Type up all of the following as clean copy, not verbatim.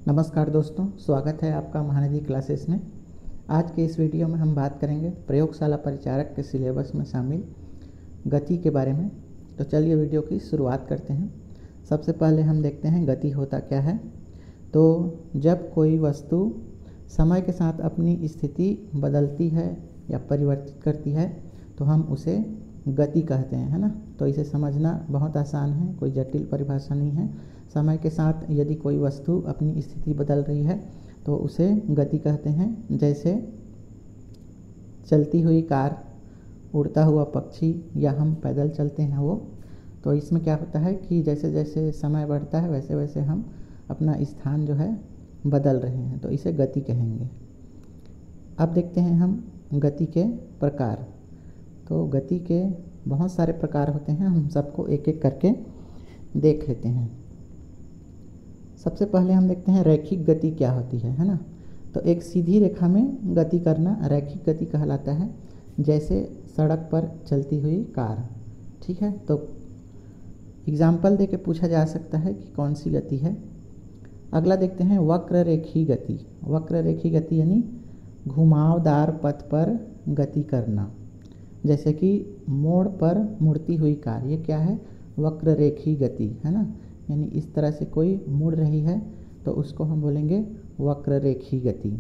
नमस्कार दोस्तों, स्वागत है आपका महानदी क्लासेस में। आज के इस वीडियो में हम बात करेंगे प्रयोगशाला परिचारक के सिलेबस में शामिल गति के बारे में। तो चलिए वीडियो की शुरुआत करते हैं। सबसे पहले हम देखते हैं गति होता क्या है। तो जब कोई वस्तु समय के साथ अपनी स्थिति बदलती है या परिवर्तित करती है तो हम उसे गति कहते हैं, है ना। तो इसे समझना बहुत आसान है, कोई जटिल परिभाषा नहीं है। समय के साथ यदि कोई वस्तु अपनी स्थिति बदल रही है तो उसे गति कहते हैं। जैसे चलती हुई कार, उड़ता हुआ पक्षी या हम पैदल चलते हैं वो। तो इसमें क्या होता है कि जैसे जैसे समय बढ़ता है वैसे वैसे हम अपना स्थान जो है बदल रहे हैं, तो इसे गति कहेंगे। अब देखते हैं हम गति के प्रकार। तो गति के बहुत सारे प्रकार होते हैं, हम सबको एक एक करके देख लेते हैं। सबसे पहले हम देखते हैं रैखिक गति क्या होती है ना। तो एक सीधी रेखा में गति करना रैखिक गति कहलाता है, जैसे सड़क पर चलती हुई कार। ठीक है, तो एग्जाम्पल देके पूछा जा सकता है कि कौन सी गति है। अगला देखते हैं वक्र रेखी गति। वक्र रेखी गति यानी घुमावदार पथ पर गति करना, जैसे कि मोड़ पर मुड़ती हुई कार, ये क्या है, वक्र रेखी गति है ना। यानी इस तरह से कोई मुड़ रही है तो उसको हम बोलेंगे वक्र रेखी गति।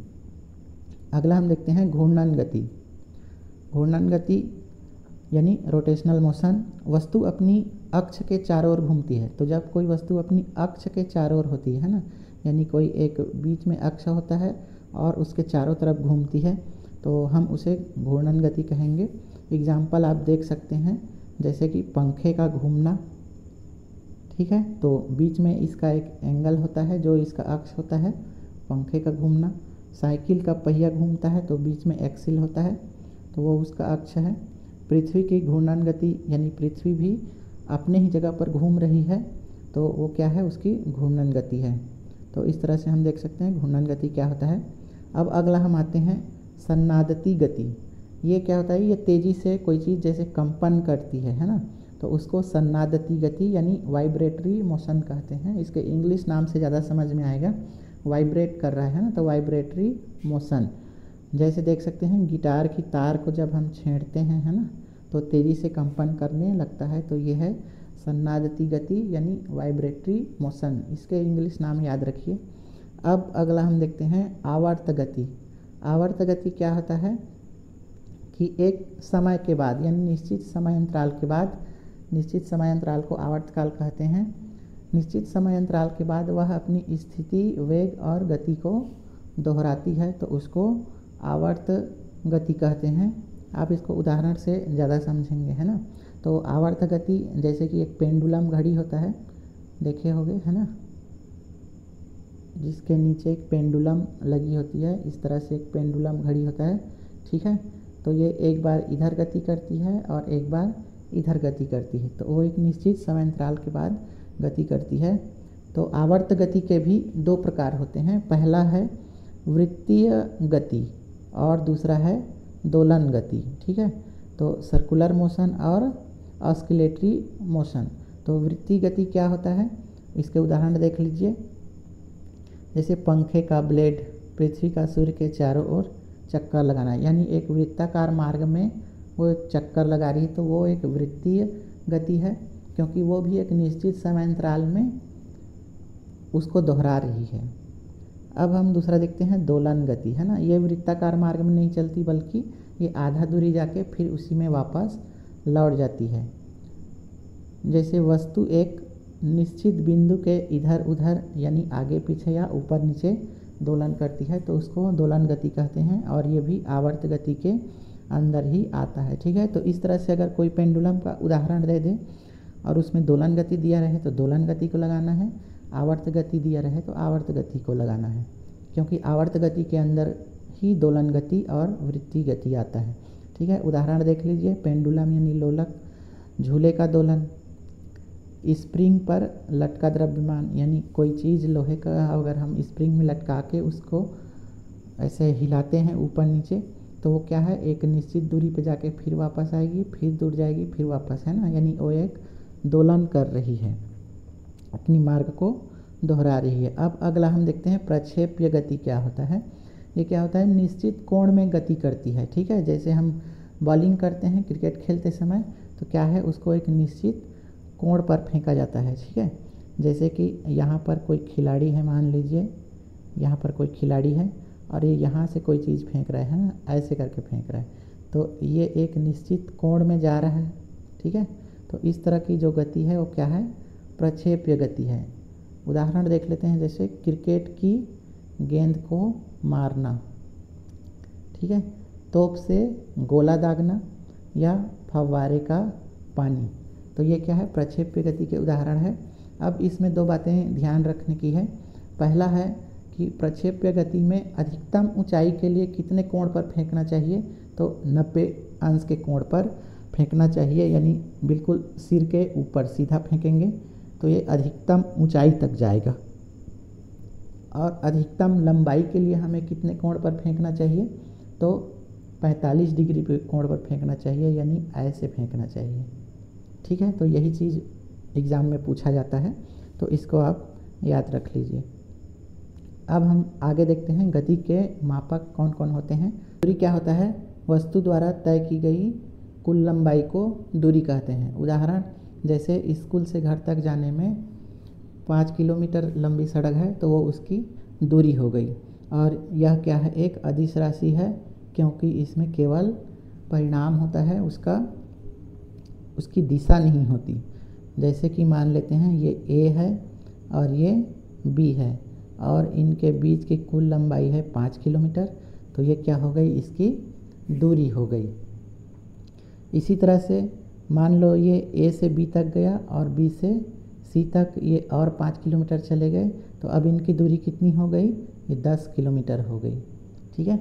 अगला हम देखते हैं घूर्णन गति। घूर्णन गति यानी रोटेशनल मोशन। वस्तु अपनी अक्ष के चारों ओर घूमती है। तो जब कोई वस्तु अपनी अक्ष के चारों ओर होती है ना, यानी कोई एक बीच में अक्ष होता है और उसके चारों तरफ घूमती है, तो हम उसे घूर्णन गति कहेंगे। एग्जाम्पल आप देख सकते हैं, जैसे कि पंखे का घूमना। ठीक है, तो बीच में इसका एक एंगल होता है जो इसका अक्ष होता है, पंखे का घूमना। साइकिल का पहिया घूमता है तो बीच में एक्सिल होता है, तो वो उसका अक्ष है। पृथ्वी की घूर्णन गति यानी पृथ्वी भी अपने ही जगह पर घूम रही है, तो वो क्या है, उसकी घूर्णन गति है। तो इस तरह से हम देख सकते हैं घूर्णन गति क्या होता है। अब अगला हम आते हैं सन्नादती गति। ये क्या होता है, ये तेज़ी से कोई चीज़ जैसे कंपन करती है ना, तो उसको सन्नादती गति यानी वाइब्रेटरी मोशन कहते हैं। इसके इंग्लिश नाम से ज़्यादा समझ में आएगा। वाइब्रेट कर रहा है ना, तो वाइब्रेटरी मोशन। जैसे देख सकते हैं गिटार की तार को जब हम छेड़ते हैं, है ना, तो तेज़ी से कंपन करने लगता है, तो ये है सन्नादती गति यानी वाइब्रेटरी मोशन। इसके इंग्लिश नाम याद रखिए। अब अगला हम देखते हैं आवर्त गति। आवर्त गति क्या होता है कि एक समय के बाद यानी निश्चित समय अंतराल के बाद, निश्चित समय अंतराल को आवर्तकाल कहते हैं। निश्चित समय अंतराल के बाद वह अपनी स्थिति, वेग और गति को दोहराती है, तो उसको आवर्त गति कहते हैं। आप इसको उदाहरण से ज़्यादा समझेंगे, है ना। तो आवर्त गति जैसे कि एक पेंडुलम घड़ी होता है, देखे होंगे, है ना, जिसके नीचे एक पेंडुलम लगी होती है। इस तरह से एक पेंडुलम घड़ी होता है। ठीक है, तो ये एक बार इधर गति करती है और एक बार इधर गति करती है, तो वो एक निश्चित समय अंतराल के बाद गति करती है। तो आवर्त गति के भी दो प्रकार होते हैं। पहला है वृत्तीय गति और दूसरा है दोलन गति। ठीक है, तो सर्कुलर मोशन और ऑस्किलेटरी मोशन। तो वृत्तीय गति क्या होता है, इसके उदाहरण देख लीजिए। जैसे पंखे का ब्लेड पृथ्वी का सूर्य के चारों ओर चक्कर लगाना, यानी एक वृत्ताकार मार्ग में वो चक्कर लगा रही है, तो वो एक वृत्तीय गति है, क्योंकि वो भी एक निश्चित समय अंतराल में उसको दोहरा रही है। अब हम दूसरा देखते हैं दोलन गति, है ना। ये वृत्ताकार मार्ग में नहीं चलती, बल्कि ये आधा दूरी जाके फिर उसी में वापस लौट जाती है। जैसे वस्तु एक निश्चित बिंदु के इधर उधर यानी आगे पीछे या ऊपर नीचे दोलन करती है, तो उसको दोलन गति कहते हैं, और ये भी आवर्त गति के अंदर ही आता है। ठीक है, तो इस तरह से अगर कोई पेंडुलम का उदाहरण दे दे और उसमें दोलन गति दिया रहे तो दोलन गति को लगाना है, आवर्त गति दिया रहे तो आवर्त गति को लगाना है, क्योंकि आवर्त गति के अंदर ही दोलन गति और वृत्तीय गति आता है। ठीक है, उदाहरण देख लीजिए। पेंडुलम यानी लोलक, झूले का दोलन, स्प्रिंग पर लटका द्रव्यमान, यानी कोई चीज़ लोहे का अगर हम स्प्रिंग में लटका के उसको ऐसे हिलाते हैं ऊपर नीचे, तो वो क्या है, एक निश्चित दूरी पे जाके फिर वापस आएगी, फिर दूर जाएगी, फिर वापस, है ना। यानी वो एक दोलन कर रही है, अपनी मार्ग को दोहरा रही है। अब अगला हम देखते हैं प्रक्षेप्य गति क्या होता है। ये क्या होता है, निश्चित कोण में गति करती है। ठीक है, जैसे हम बॉलिंग करते हैं क्रिकेट खेलते समय तो क्या है, उसको एक निश्चित कोण पर फेंका जाता है। ठीक है, जैसे कि यहाँ पर कोई खिलाड़ी है, मान लीजिए यहाँ पर कोई खिलाड़ी है और ये यहाँ से कोई चीज़ फेंक रहा है ना, ऐसे करके फेंक रहा है, तो ये एक निश्चित कोण में जा रहा है। ठीक है, तो इस तरह की जो गति है वो क्या है, प्रक्षेप्य गति है। उदाहरण देख लेते हैं, जैसे क्रिकेट की गेंद को मारना, ठीक है, तोप से गोला दागना या फव्वारे का पानी, तो ये क्या है, प्रक्षेप्य गति के उदाहरण है। अब इसमें दो बातें ध्यान रखने की है। पहला है कि प्रक्षेप्य गति में अधिकतम ऊंचाई के लिए कितने कोण पर फेंकना चाहिए, तो 90 अंश के कोण पर फेंकना चाहिए, यानी बिल्कुल सिर के ऊपर सीधा फेंकेंगे तो ये अधिकतम ऊंचाई तक जाएगा। और अधिकतम लंबाई के लिए हमें कितने कोण पर फेंकना चाहिए, तो 45 डिग्री पे कोण पर फेंकना चाहिए, यानी ऐसे फेंकना चाहिए। ठीक है, तो यही चीज़ एग्ज़ाम में पूछा जाता है, तो इसको आप याद रख लीजिए। अब हम आगे देखते हैं गति के मापक कौन कौन होते हैं। दूरी क्या होता है, वस्तु द्वारा तय की गई कुल लंबाई को दूरी कहते हैं। उदाहरण, जैसे स्कूल से घर तक जाने में 5 किलोमीटर लंबी सड़क है तो वो उसकी दूरी हो गई। और यह क्या है, एक अदिश राशि है, क्योंकि इसमें केवल परिणाम होता है, उसकी दिशा नहीं होती। जैसे कि मान लेते हैं ये ए है और ये बी है और इनके बीच की कुल लंबाई है 5 किलोमीटर, तो ये क्या हो गई, इसकी दूरी हो गई। इसी तरह से मान लो ये ए से बी तक गया और बी से सी तक ये और 5 किलोमीटर चले गए, तो अब इनकी दूरी कितनी हो गई, ये 10 किलोमीटर हो गई। ठीक है,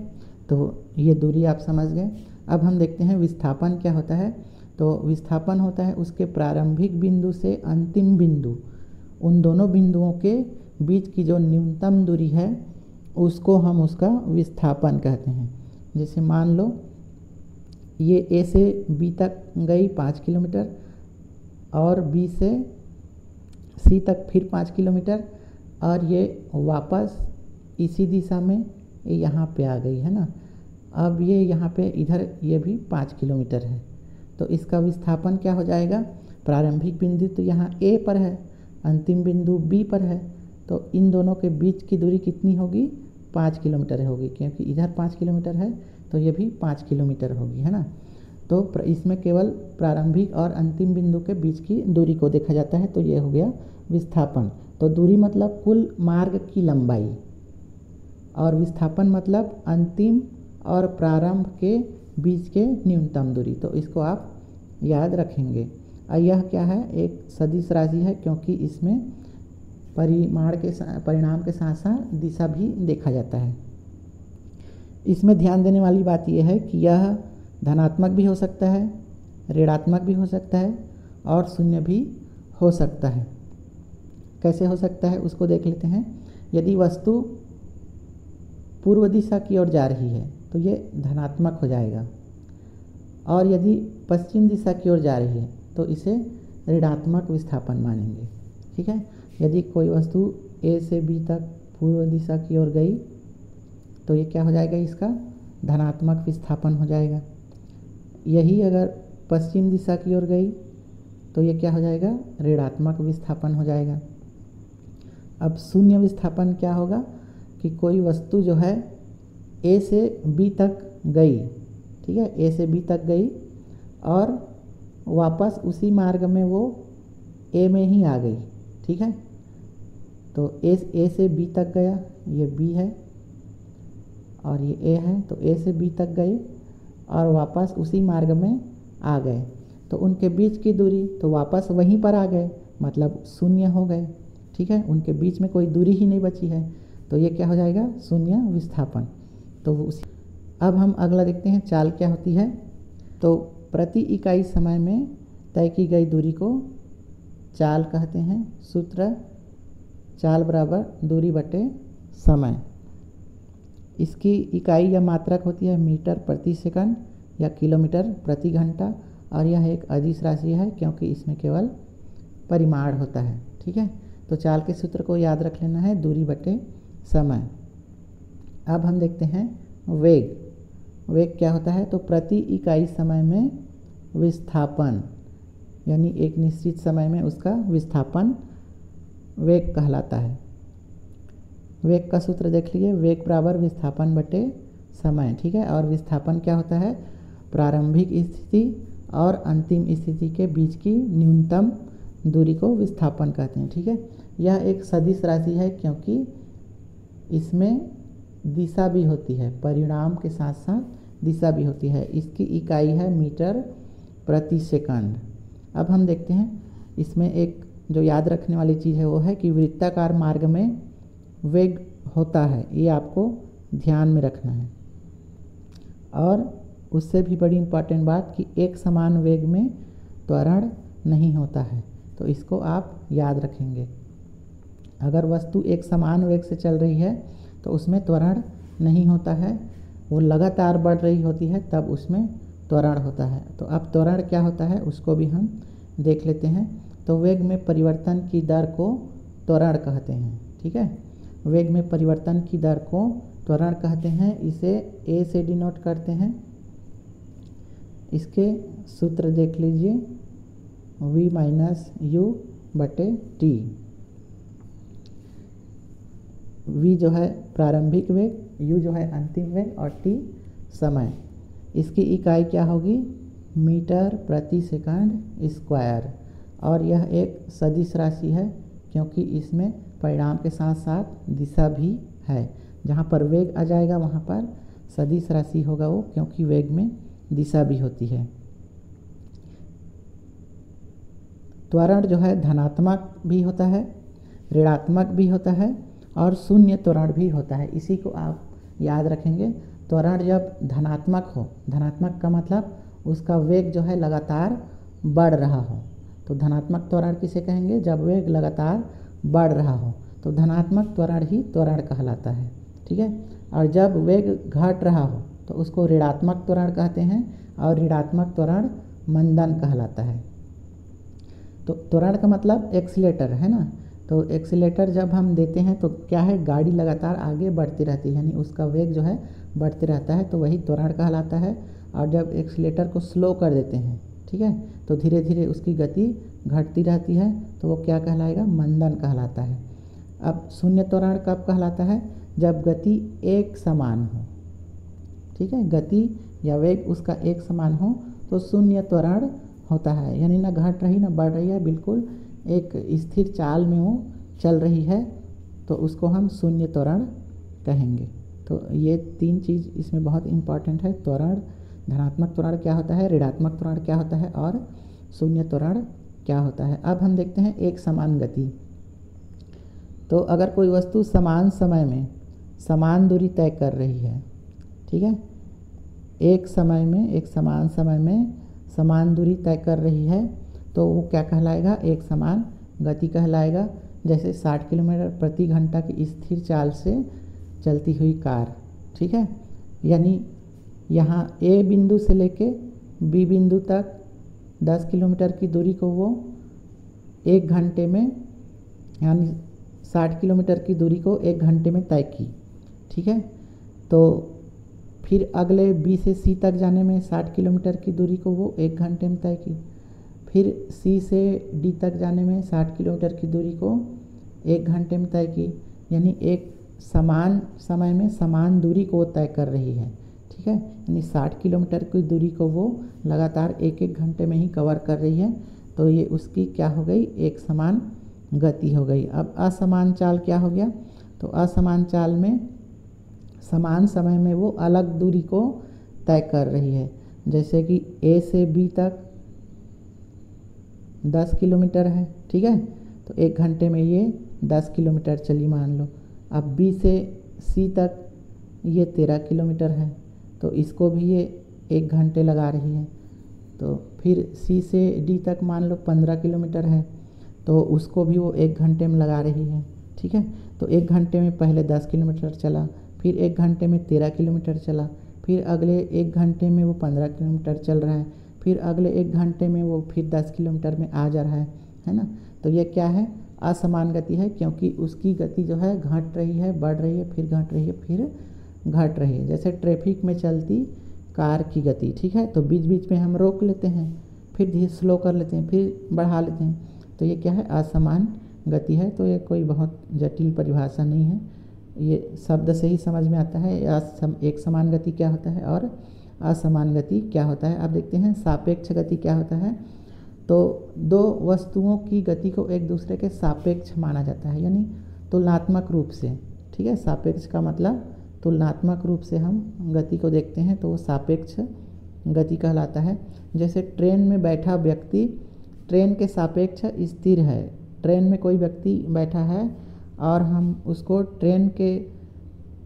तो ये दूरी आप समझ गए। अब हम देखते हैं विस्थापन क्या होता है। तो विस्थापन होता है उसके प्रारंभिक बिंदु से अंतिम बिंदु, उन दोनों बिंदुओं के बीच की जो न्यूनतम दूरी है उसको हम उसका विस्थापन कहते हैं। जैसे मान लो ये ए से बी तक गई 5 किलोमीटर और बी से सी तक फिर 5 किलोमीटर और ये वापस इसी दिशा में यहाँ पे आ गई है ना। अब ये यहाँ पे इधर ये भी 5 किलोमीटर है, तो इसका विस्थापन क्या हो जाएगा, प्रारंभिक बिंदु तो यहाँ ए पर है, अंतिम बिंदु बी पर है, तो इन दोनों के बीच की दूरी कितनी होगी, 5 किलोमीटर होगी, क्योंकि इधर 5 किलोमीटर है तो ये भी 5 किलोमीटर होगी, है ना। तो इसमें केवल प्रारंभिक और अंतिम बिंदु के बीच की दूरी को देखा जाता है, तो ये हो गया विस्थापन। तो दूरी मतलब कुल मार्ग की लंबाई और विस्थापन मतलब अंतिम और प्रारंभ के बीच के न्यूनतम दूरी, तो इसको आप याद रखेंगे। और यह क्या है, एक सदिश राशि है, क्योंकि इसमें परिणाम के साथ साथ दिशा भी देखा जाता है। इसमें ध्यान देने वाली बात यह है कि यह धनात्मक भी हो सकता है, ऋणात्मक भी हो सकता है और शून्य भी हो सकता है। कैसे हो सकता है उसको देख लेते हैं। यदि वस्तु पूर्व दिशा की ओर जा रही है तो ये धनात्मक हो जाएगा, और यदि पश्चिम दिशा की ओर जा रही है तो इसे ऋणात्मक विस्थापन मानेंगे। ठीक है, यदि कोई वस्तु ए से बी तक पूर्व दिशा की ओर गई तो ये क्या हो जाएगा, इसका धनात्मक विस्थापन हो जाएगा। यही अगर पश्चिम दिशा की ओर गई तो ये क्या हो जाएगा, ऋणात्मक विस्थापन हो जाएगा। अब शून्य विस्थापन क्या होगा कि कोई वस्तु जो है ए से बी तक गई, ठीक है, ए से बी तक गई और वापस उसी मार्ग में वो ए में ही आ गई। ठीक है, तो ए से बी तक गया, ये बी है और ये ए है, तो ए से बी तक गए और वापस उसी मार्ग में आ गए, तो उनके बीच की दूरी तो वापस वहीं पर आ गए, मतलब शून्य हो गए। ठीक है, उनके बीच में कोई दूरी ही नहीं बची है, तो ये क्या हो जाएगा, शून्य विस्थापन। तो अब हम अगला देखते हैं चाल क्या होती है। तो प्रति इकाई समय में तय की गई दूरी को चाल कहते हैं। सूत्र, चाल बराबर दूरी बटे समय। इसकी इकाई या मात्रक होती है मीटर प्रति सेकंड या किलोमीटर प्रति घंटा, और यह एक अदिश राशि है क्योंकि इसमें केवल परिमाण होता है। ठीक है, तो चाल के सूत्र को याद रख लेना है, दूरी बटे समय। अब हम देखते हैं वेग। वेग क्या होता है? तो प्रति इकाई समय में विस्थापन, यानी एक निश्चित समय में उसका विस्थापन वेग कहलाता है। वेग का सूत्र देख लीजिए, वेग बराबर विस्थापन बटे समय, ठीक है। और विस्थापन क्या होता है? प्रारंभिक स्थिति और अंतिम स्थिति के बीच की न्यूनतम दूरी को विस्थापन कहते हैं, ठीक है। यह एक सदिश राशि है क्योंकि इसमें दिशा भी होती है, परिणाम के साथ साथ दिशा भी होती है। इसकी इकाई है मीटर प्रति सेकंड। अब हम देखते हैं इसमें एक जो याद रखने वाली चीज़ है वो है कि वृत्ताकार मार्ग में वेग होता है, ये आपको ध्यान में रखना है। और उससे भी बड़ी इम्पॉर्टेंट बात कि एक समान वेग में त्वरण नहीं होता है, तो इसको आप याद रखेंगे। अगर वस्तु एक समान वेग से चल रही है तो उसमें त्वरण नहीं होता है, वो लगातार बढ़ रही होती है तब उसमें त्वरण होता है। तो अब त्वरण क्या होता है उसको भी हम देख लेते हैं। तो वेग में परिवर्तन की दर को त्वरण कहते हैं, ठीक है। वेग में परिवर्तन की दर को त्वरण कहते हैं, इसे ए से डिनोट करते हैं। इसके सूत्र देख लीजिए, v माइनस यू बटे टी। v जो है प्रारंभिक वेग, u जो है अंतिम वेग और t समय। इसकी इकाई क्या होगी? मीटर प्रति सेकंड स्क्वायर। और यह एक सदिश राशि है क्योंकि इसमें परिणाम के साथ साथ दिशा भी है। जहाँ पर वेग आ जाएगा वहाँ पर सदिश राशि होगा वो, क्योंकि वेग में दिशा भी होती है। त्वरण जो है धनात्मक भी होता है, ऋणात्मक भी होता है और शून्य त्वरण भी होता है। इसी को आप याद रखेंगे। त्वरण जब धनात्मक हो, धनात्मक का मतलब उसका वेग जो है लगातार बढ़ रहा हो, तो धनात्मक त्वरण किसे कहेंगे? जब वेग लगातार बढ़ रहा हो तो धनात्मक त्वरण ही त्वरण कहलाता है, ठीक है। और जब वेग घट रहा हो तो उसको ऋणात्मक त्वरण कहते हैं और ऋणात्मक त्वरण मंदन कहलाता है। तो त्वरण का मतलब एक्सीलेटर है ना, तो एक्सीलेटर जब हम देते हैं तो क्या है, गाड़ी लगातार आगे बढ़ती रहती है, यानी उसका वेग जो है बढ़ते रहता है, तो वही त्वरण कहलाता है। और जब एक्सीलेटर को स्लो कर देते हैं, ठीक है, तो धीरे धीरे उसकी गति घटती रहती है, तो वो क्या कहलाएगा? मंदन कहलाता है। अब शून्य त्वरण कब कहलाता है? जब गति एक समान हो, ठीक है, गति या वेग उसका एक समान हो तो शून्य त्वरण होता है, यानी ना घट रही ना बढ़ रही है, बिल्कुल एक स्थिर चाल में वो चल रही है, तो उसको हम शून्य त्वरण कहेंगे। तो ये तीन चीज़ इसमें बहुत इम्पॉर्टेंट है। त्वरण, धनात्मक त्वरण क्या होता है, ऋणात्मक त्वरण क्या होता है और शून्य त्वरण क्या होता है। अब हम देखते हैं एक समान गति। तो अगर कोई वस्तु समान समय में समान दूरी तय कर रही है, ठीक है, एक समय में, एक समान समय में समान दूरी तय कर रही है, तो वो क्या कहलाएगा? एक समान गति कहलाएगा। जैसे 60 किलोमीटर प्रति घंटा की स्थिर चाल से चलती हुई कार, ठीक है, यानी यहाँ ए बिंदु से लेके बी बिंदु तक 10 किलोमीटर की दूरी को वो एक घंटे में, यानी 60 किलोमीटर की दूरी को एक घंटे में तय की, ठीक है। तो फिर अगले बी से सी तक जाने में 60 किलोमीटर की दूरी को वो एक घंटे में तय की। फिर सी से डी तक जाने में 60 किलोमीटर की दूरी को एक घंटे में तय की, यानी एक समान समय में समान दूरी को वो तय कर रही है, ठीक है, यानी 60 किलोमीटर की दूरी को वो लगातार एक एक घंटे में ही कवर कर रही है, तो ये उसकी क्या हो गई? एक समान गति हो गई। अब असमान चाल क्या हो गया? तो असमान चाल में समान समय में वो अलग दूरी को तय कर रही है, जैसे कि ए से बी तक 10 किलोमीटर है, ठीक है, तो एक घंटे में ये 10 किलोमीटर चली मान लो। अब बी से सी तक ये 13 किलोमीटर है, तो इसको भी ये एक घंटे लगा रही है। तो फिर सी से डी तक मान लो 15 किलोमीटर है, तो उसको भी वो एक घंटे में लगा रही है, ठीक है। तो एक घंटे में पहले 10 किलोमीटर चला, फिर एक घंटे में 13 किलोमीटर चला, फिर अगले एक घंटे में वो 15 किलोमीटर चल रहा है, फिर अगले एक घंटे में वो फिर 10 किलोमीटर में आ जा रहा है ना। तो ये क्या है? असमान गति है, क्योंकि उसकी गति जो है घट रही है, बढ़ रही है, फिर घट रही है, फिर घट रही है। जैसे ट्रैफिक में चलती कार की गति, ठीक है, तो बीच बीच में हम रोक लेते हैं, फिर धीरे स्लो कर लेते हैं, फिर बढ़ा लेते हैं, तो ये क्या है, असमान गति है। तो ये कोई बहुत जटिल परिभाषा नहीं है, ये शब्द से ही समझ में आता है एक समान गति क्या होता है और असमान गति क्या होता है। अब देखते हैं सापेक्ष गति क्या होता है। तो दो वस्तुओं की गति को एक दूसरे के सापेक्ष माना जाता है, यानी तुलनात्मक रूप से, ठीक है। सापेक्ष का मतलब तुलनात्मक रूप से हम गति को देखते हैं, तो वो सापेक्ष गति कहलाता है। जैसे ट्रेन में बैठा व्यक्ति ट्रेन के सापेक्ष स्थिर है। ट्रेन में कोई व्यक्ति बैठा है और हम उसको ट्रेन के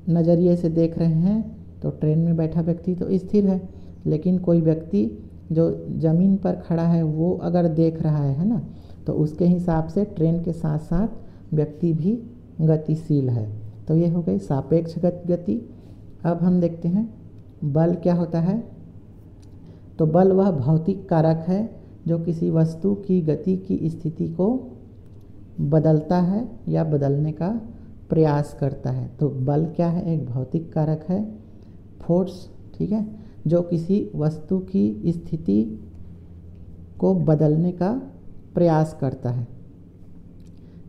नज़रिए से देख रहे हैं, तो ट्रेन में बैठा व्यक्ति तो स्थिर है, लेकिन कोई व्यक्ति जो ज़मीन पर खड़ा है वो अगर देख रहा है ना, तो उसके हिसाब से ट्रेन के साथ साथ व्यक्ति भी गतिशील है। तो ये हो गई सापेक्ष गति। अब हम देखते हैं बल क्या होता है। तो बल वह भौतिक कारक है जो किसी वस्तु की गति की स्थिति को बदलता है या बदलने का प्रयास करता है। तो बल क्या है, एक भौतिक कारक है, फोर्स, ठीक है, जो किसी वस्तु की स्थिति को बदलने का प्रयास करता है।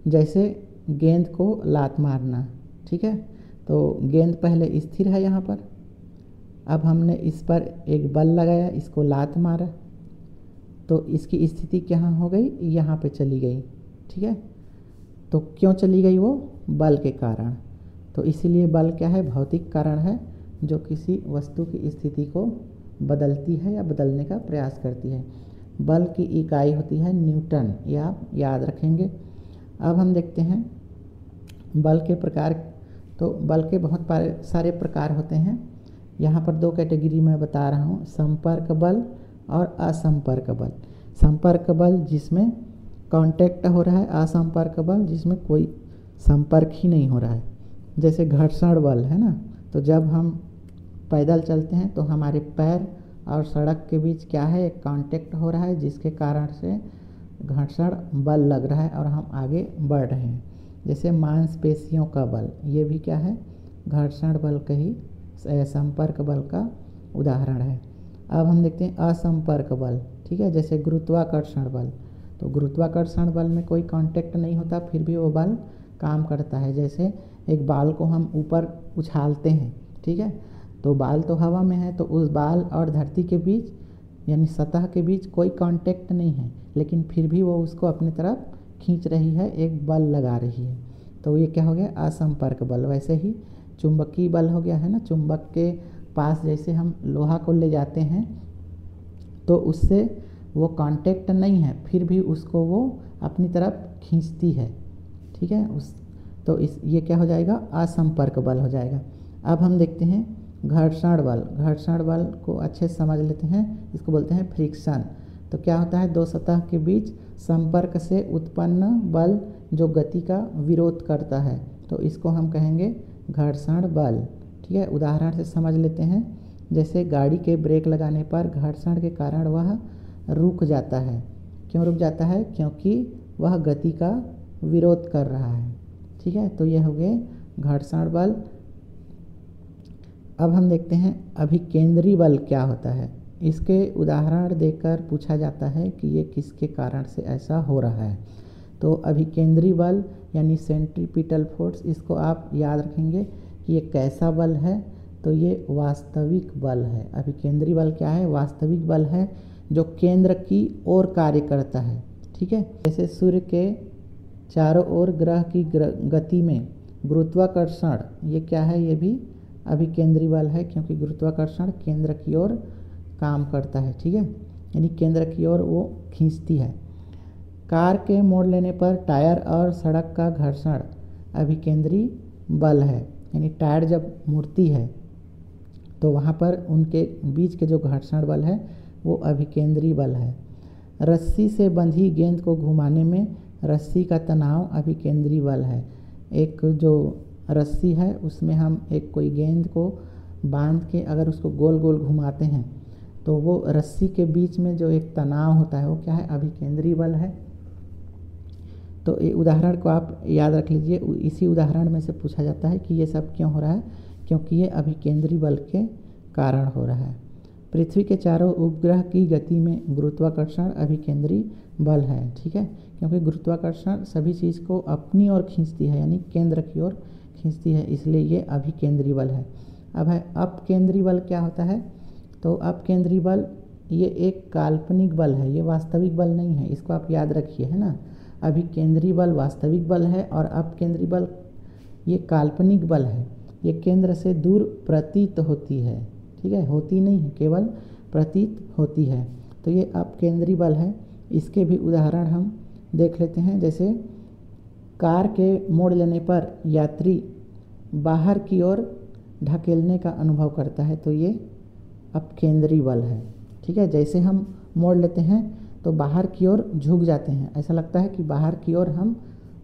जैसे गेंद को लात मारना, ठीक है, तो गेंद पहले स्थिर है यहाँ पर, अब हमने इस पर एक बल लगाया, इसको लात मारा, तो इसकी स्थिति क्या हो गई, यहाँ पे चली गई, ठीक है। तो क्यों चली गई, वो बल के कारण। तो इसीलिए बल क्या है, भौतिक कारण है जो किसी वस्तु की स्थिति को बदलती है या बदलने का प्रयास करती है। बल की इकाई होती है न्यूटन, ये आप याद रखेंगे। अब हम देखते हैं बल के प्रकार। तो बल के बहुत सारे प्रकार होते हैं। यहाँ पर दो कैटेगरी मैं बता रहा हूँ, संपर्क बल और असंपर्क बल। संपर्क बल जिसमें कांटेक्ट हो रहा है, असंपर्क बल जिसमें कोई संपर्क ही नहीं हो रहा है। जैसे घर्षण बल है ना, तो जब हम पैदल चलते हैं तो हमारे पैर और सड़क के बीच क्या है, एक कांटेक्ट हो रहा है, जिसके कारण से घर्षण बल लग रहा है और हम आगे बढ़ रहे हैं। जैसे मांसपेशियों का बल, ये भी क्या है, घर्षण बल का ही संपर्क बल का उदाहरण है। अब हम देखते हैं असंपर्क बल, ठीक है, जैसे गुरुत्वाकर्षण बल। तो गुरुत्वाकर्षण बल में कोई कांटेक्ट नहीं होता, फिर भी वो बल काम करता है। जैसे एक बाल को हम ऊपर उछालते हैं, ठीक है, तो बाल तो हवा में है, तो उस बाल और धरती के बीच यानी सतह के बीच कोई कांटेक्ट नहीं है, लेकिन फिर भी वो उसको अपनी तरफ खींच रही है, एक बल लगा रही है। तो ये क्या हो गया, असंपर्क बल। वैसे ही चुंबकीय बल हो गया है ना, चुंबक के पास जैसे हम लोहा को ले जाते हैं तो उससे वो कांटेक्ट नहीं है, फिर भी उसको वो अपनी तरफ खींचती है, ठीक है। ये क्या हो जाएगा, असंपर्क बल हो जाएगा। अब हम देखते हैं घर्षण बल। घर्षण बल को अच्छे से समझ लेते हैं, इसको बोलते हैं फ्रिक्शन। तो क्या होता है, दो सतह के बीच संपर्क से उत्पन्न बल जो गति का विरोध करता है, तो इसको हम कहेंगे घर्षण बल, ठीक है। उदाहरण से समझ लेते हैं, जैसे गाड़ी के ब्रेक लगाने पर घर्षण के कारण वह रुक जाता है। क्यों रुक जाता है, क्योंकि वह गति का विरोध कर रहा है, ठीक है। तो ये हो गए घर्षण बल। अब हम देखते हैं अभिकेंद्री बल क्या होता है। इसके उदाहरण देकर पूछा जाता है कि ये किसके कारण से ऐसा हो रहा है। तो अभिकेंद्री बल यानी सेंट्रीपिटल फोर्स, इसको आप याद रखेंगे कि ये कैसा बल है, तो ये वास्तविक बल है। अभिकेंद्री बल क्या है, वास्तविक बल है जो केंद्र की ओर कार्य करता है, ठीक है। जैसे सूर्य के चारों ओर ग्रह की गति में गुरुत्वाकर्षण, ये क्या है, ये भी अभिकेंद्री बल है, क्योंकि गुरुत्वाकर्षण केंद्र की ओर काम करता है, ठीक है, यानी केंद्र की ओर वो खींचती है। कार के मोड़ लेने पर टायर और सड़क का घर्षण अभिकेंद्री बल है, यानी टायर जब मुड़ती है तो वहाँ पर उनके बीच के जो घर्षण बल है वो अभिकेंद्री बल है। रस्सी से बंधी गेंद को घुमाने में रस्सी का तनाव अभिकेंद्री बल है। एक जो रस्सी है उसमें हम एक कोई गेंद को बांध के अगर उसको गोल गोल घुमाते हैं तो वो रस्सी के बीच में जो एक तनाव होता है वो क्या है, अभिकेंद्री बल है। तो ये उदाहरण को आप याद रख लीजिए। इसी उदाहरण में से पूछा जाता है कि ये सब क्यों हो रहा है, क्योंकि ये अभिकेंद्री बल के कारण हो रहा है। पृथ्वी के चारों उपग्रह की गति में गुरुत्वाकर्षण अभिकेंद्री बल है, ठीक है, क्योंकि गुरुत्वाकर्षण सभी चीज़ को अपनी ओर खींचती है, यानी केंद्र की ओर खींचती है, इसलिए ये अभिकेंद्री बल है। अब है अपकेंद्री बल क्या होता है। तो अपकेंद्री बल ये एक काल्पनिक बल है, ये वास्तविक बल नहीं है, इसको आप याद रखिए, है ना। अभिकेंद्री बल वास्तविक बल है और अपकेंद्री बल ये काल्पनिक बल है। ये केंद्र से दूर प्रतीत होती है, ठीक है, होती नहीं है, केवल प्रतीत होती है। तो ये अपकेंद्री बल है। इसके भी उदाहरण हम देख लेते हैं। जैसे कार के मोड़ लेने पर यात्री बाहर की ओर ढकेलने का अनुभव करता है, तो ये अपकेंद्री बल है, ठीक है। जैसे हम मोड़ लेते हैं तो बाहर की ओर झुक जाते हैं, ऐसा लगता है कि बाहर की ओर हम